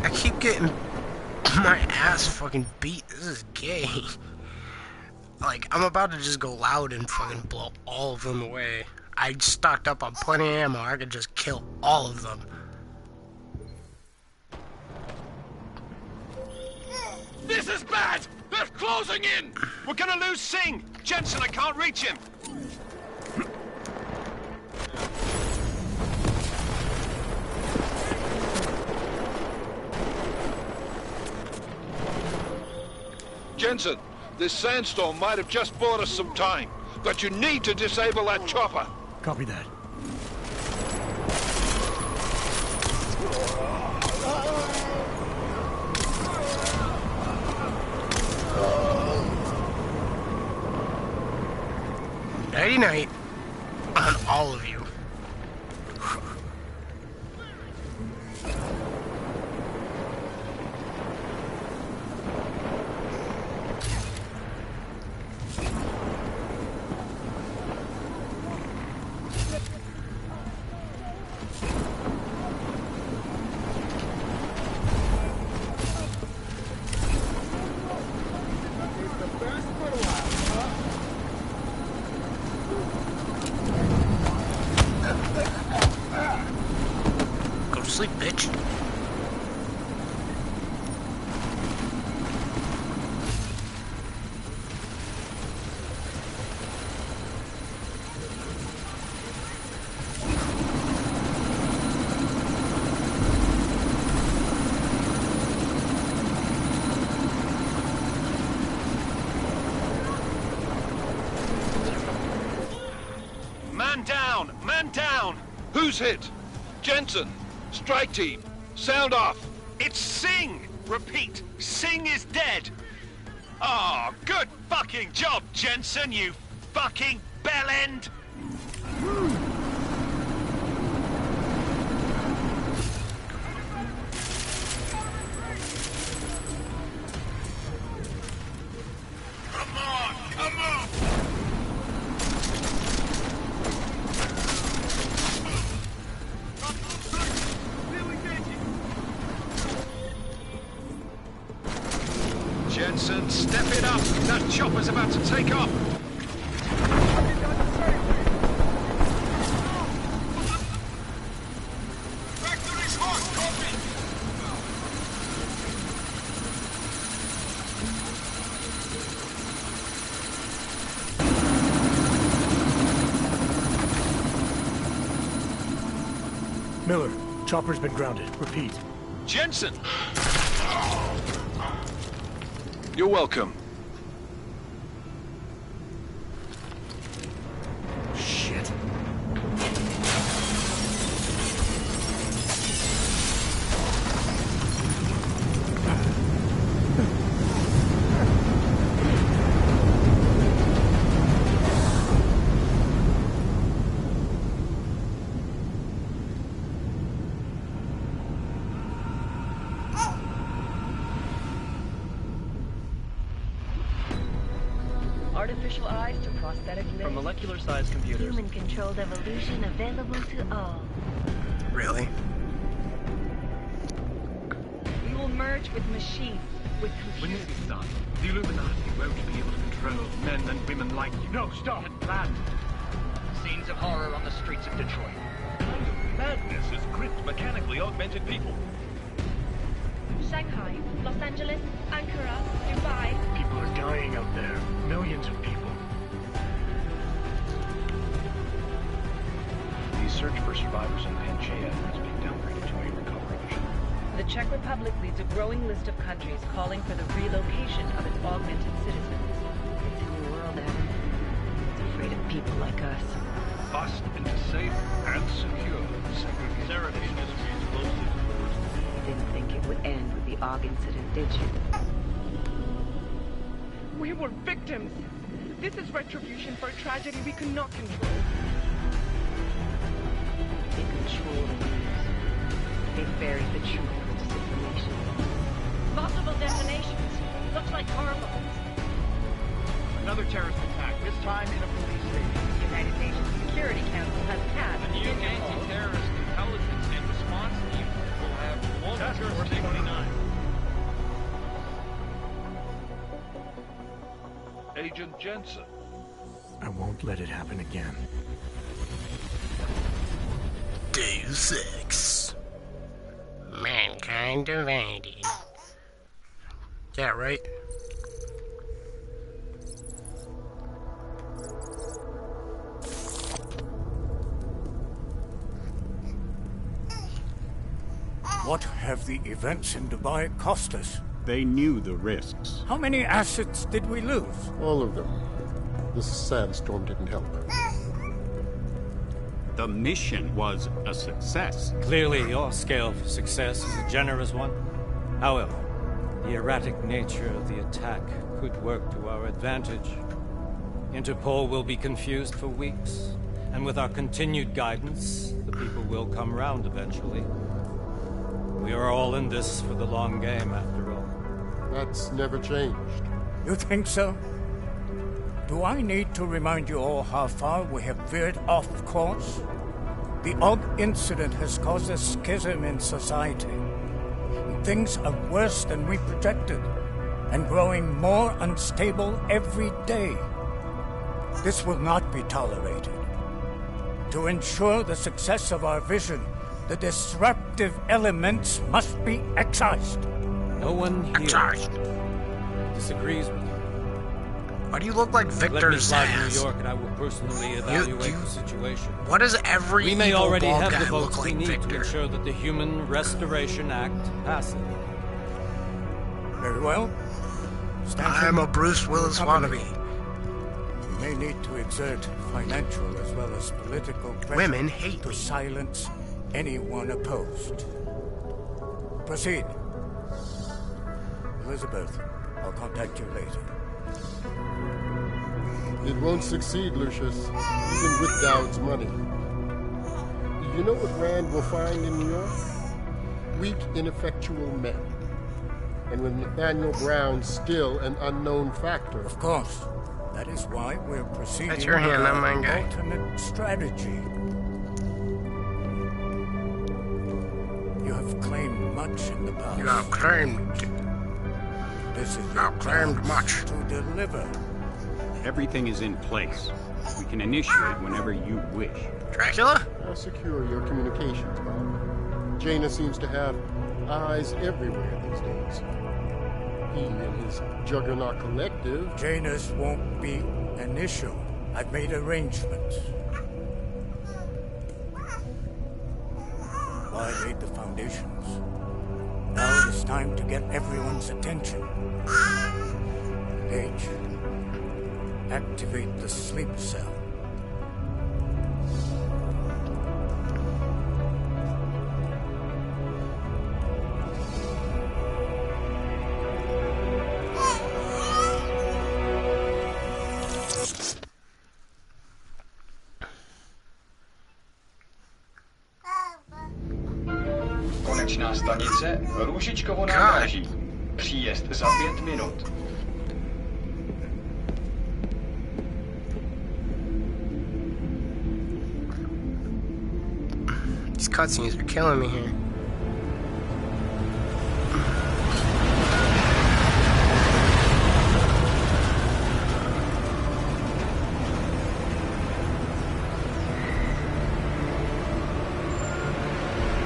I keep getting my ass fucking beat. This is gay. Like, I'm about to just go loud and fucking blow all of them away. I stocked up on plenty of ammo. I could just kill all of them. This is bad! They're closing in! We're gonna lose Singh! Jensen, I can't reach him! Jensen, this sandstorm might have just bought us some time, but you need to disable that chopper. Copy that. Nighty night on all of you. Sleep, bitch. Man down! Man down! Who's hit? Jensen! Strike team! Sound off! It's Singh! Repeat, Singh is dead! Oh, good fucking job, Jensen, you fucking bellend! Come on, come on! Jensen, step it up! That chopper's about to take off! Factory's hot, copy! Miller, chopper's been grounded. Repeat. Jensen! You're welcome. Shit. Artificial eyes to prosthetic limbs. From molecular-sized computers. Human-controlled evolution available to all. Really? We will merge with machines, with When computers. this is done, the Illuminati won't be able to control men and women like you. No, stop! Had planned. Scenes of horror on the streets of Detroit. Madness has gripped mechanically augmented people. Shanghai, Los Angeles, Ankara, Dubai. People are dying out there. Millions of people. The search for survivors in Panchea has been downgraded to a recovery mission. The Czech Republic leads a growing list of countries calling for the relocation of its augmented citizens. It's a new world, Adam. It's afraid of people like us. Bust into safe and secure segregation industries closely to the worst. You didn't think it would end with the AUG incident, did you? We were victims. This is retribution for a tragedy we could not control. They control the news. They buried the truth with disinformation. Multiple detonations. Looks like car bombs. Another terrorist attack, this time in a police station. The United Nations Security Council has passed The new anti-terrorist intelligence and response team will have full jurisdiction. 29. Agent Jensen. I won't let it happen again. Deus Ex Mankind Divided. Yeah, right? What have the events in Dubai cost us? They knew the risks. How many assets did we lose? All of them. This sandstorm didn't help. The mission was a success. Clearly, your scale for success is a generous one. However, the erratic nature of the attack could work to our advantage. Interpol will be confused for weeks, and with our continued guidance, the people will come round eventually. We are all in this for the long game, after all. That's never changed. You think so? Do I need to remind you all how far we have veered off course? The Og incident has caused a schism in society. Things are worse than we projected, and growing more unstable every day. This will not be tolerated. To ensure the success of our vision, the disruptive elements must be excised. No one here disagrees with you. Why do you look like Victor's Let me fly to ass? New York and I will personally evaluate the situation. What does every We may evil already bald have guy the votes look we like need Victor? to ensure that the Human Restoration Act passes. Very well. I'm a Bruce Willis wannabe. We may need to exert financial as well as political pressure Women hate to silence anyone opposed. Proceed. Elizabeth, I'll contact you later. It won't succeed, Lucius, even with Dowd's money. You know what Rand will find in New York? Weak, ineffectual men. And with Nathaniel Brown still an unknown factor. Of course. That is why we're proceeding That's your hand, with not our mine, guy. alternate strategy. You have claimed much in the past. You have claimed. This is I've claimed much. to deliver. Everything is in place. We can initiate whenever you wish. Dracula? I'll secure your communications, Bob. Jaina seems to have eyes everywhere these days. He and his Juggernaut Collective. Janus won't be an issue. I've made arrangements. I laid the foundations. Now it is time to get everyone's attention. Page, activate the sleep cell. Konečná stanice Růžičkovo nádraží. Příjezd za 5 minut. These cutscenes are killing me here.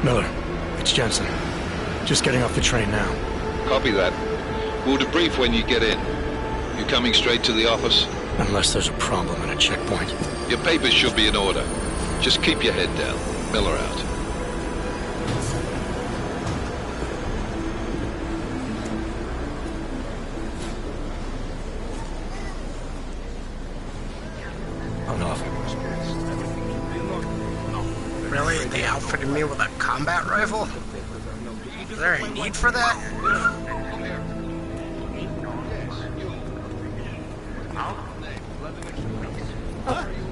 Miller, it's Jensen. Just getting off the train now. Copy that. We'll debrief when you get in. You coming straight to the office? Unless there's a problem at a checkpoint. Your papers should be in order. Just keep your head down. Miller out. On off. Really? They outfitted me with a combat rifle? Is there a need for that?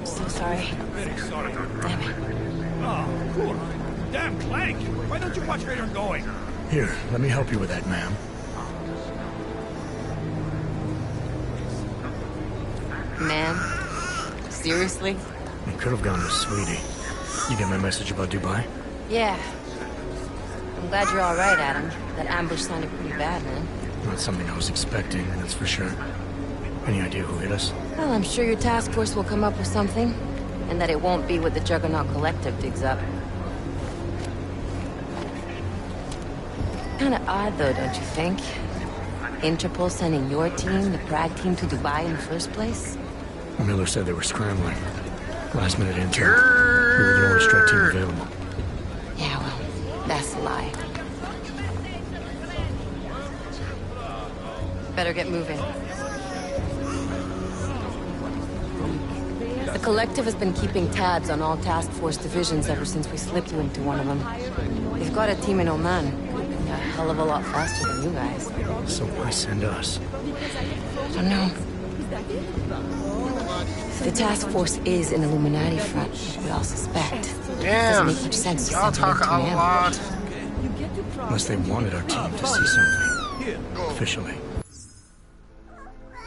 So sorry. Very sorry. Damn it. Oh, cool. Damn Clank! Why don't you watch where you're going? Here, let me help you with that, ma'am. Man? Seriously? It could have gone to Sweetie. You get my message about Dubai? Yeah. I'm glad you're all right, Adam. That ambush sounded pretty bad, man. Not something I was expecting, that's for sure. Any idea who hit us? Well, I'm sure your task force will come up with something. And that it won't be what the Juggernaut Collective digs up. Kinda odd, though, don't you think? Interpol sending your team, the Prague team, to Dubai in the first place? Miller said they were scrambling. Last minute intel. We were the only strike team available. Yeah, well, that's a lie. Better get moving. The Collective has been keeping tabs on all task force divisions ever since we slipped you into one of them. They've got a team in Oman. A hell of a lot faster than you guys. So why send us? I don't know. The task force is an Illuminati front, like we all suspect. Damn. Doesn't make much sense to Y'all send them talk into a an lot. Unless they wanted our team to see something. Officially.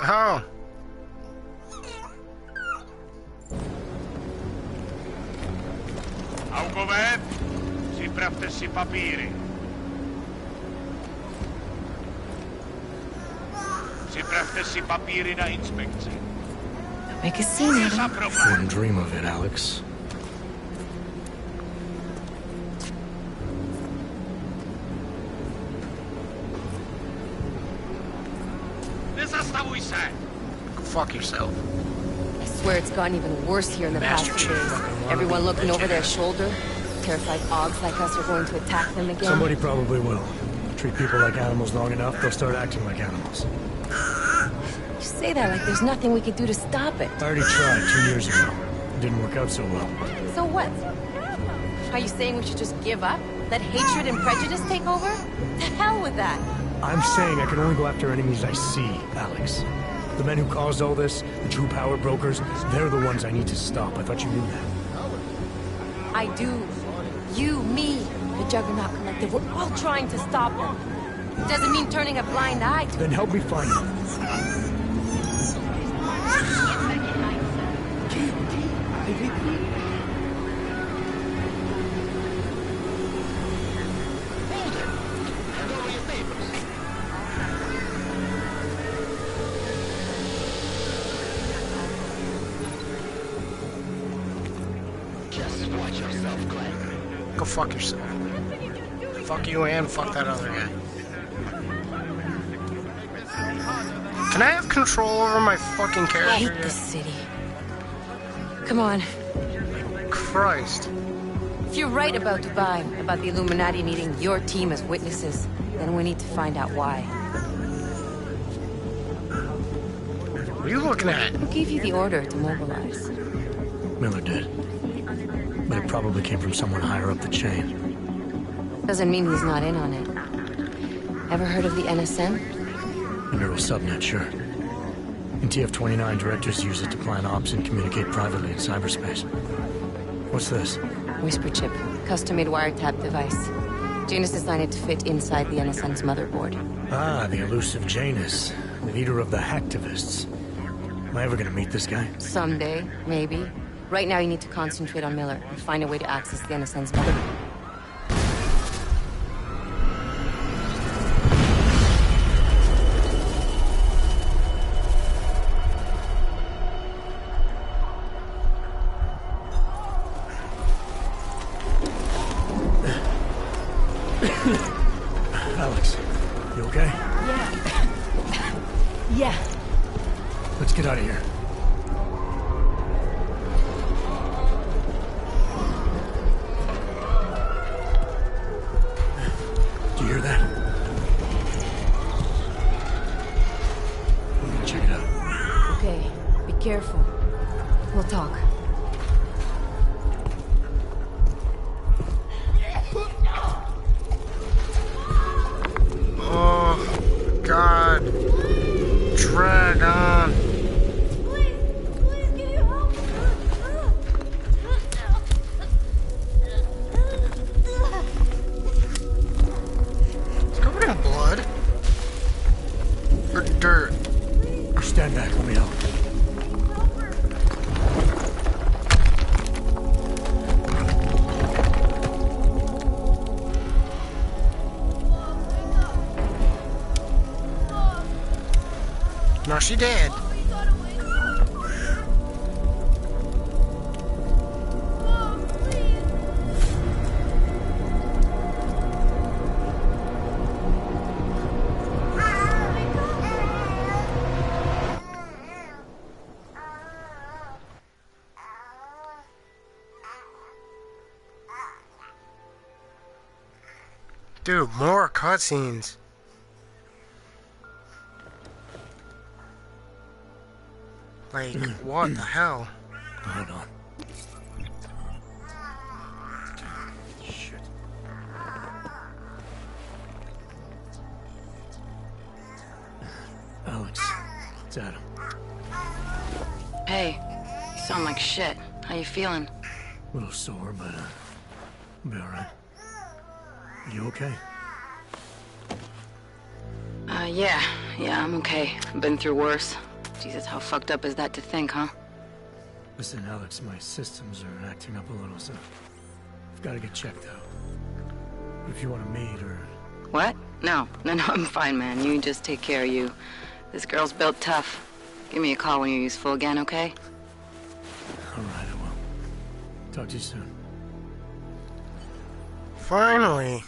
Oh. Augovet, připravte si papíry. Připravte si papíry na inspekci. Make a scene, Adam. Wouldn't dream of it, Alex. Nezastavuj se! Go fuck yourself. I swear it's gotten even worse here in the past few days. Everyone looking over their shoulder. Terrified Augs like us are going to attack them again. Somebody probably will. Treat people like animals long enough, they'll start acting like animals. You say that like there's nothing we could do to stop it. I already tried 2 years ago. It didn't work out so well. So what? Are you saying we should just give up? Let hatred and prejudice take over? To hell with that! I'm saying I can only go after enemies I see, Alex. The men who caused all this, the true power brokers, they're the ones I need to stop. I thought you knew that. I do. You, me, the Juggernaut Collective, we're all trying to stop them. Doesn't mean turning a blind eye to... Then help me find them. Go fuck yourself. Fuck you and fuck that other guy. Can I have control over my fucking character? I hate this city. Come on. Christ. If you're right about Dubai, about the Illuminati needing your team as witnesses, then we need to find out why. What are you looking at? Who gave you the order to mobilize? Miller did. But it probably came from someone higher up the chain. Doesn't mean he's not in on it. Ever heard of the NSM? A neural subnet, sure. In TF-29, directors use it to plan ops and communicate privately in cyberspace. What's this? Whisper chip. Custom-made wiretap device. Janus designed it to fit inside the NSM's motherboard. Ah, the elusive Janus. The leader of the hacktivists. Am I ever gonna meet this guy? Someday, maybe. Right now you need to concentrate on Miller and find a way to access the NSM's motherboard. Alex, you okay? Yeah. Let's get out of here. Do you hear that? I'm gonna check it out. Okay, be careful. We'll talk. Oh, God. Drag on. It's covered in blood. Or dirt. Stand back, let me help. she did. Dude, more cutscenes. Like, what the hell? Hold on. Shit. Alex, it's Adam. Hey, you sound like shit. How you feeling? A little sore, but I'll be alright. You okay? Yeah, I'm okay. I've been through worse. Jesus, how fucked up is that to think, huh? Listen, Alex, my systems are acting up a little, so I've got to get checked out. But if you want to meet or... What? No, I'm fine, man. You just take care of you. This girl's built tough. Give me a call when you're useful again, okay? Alright, I will. Talk to you soon. Finally.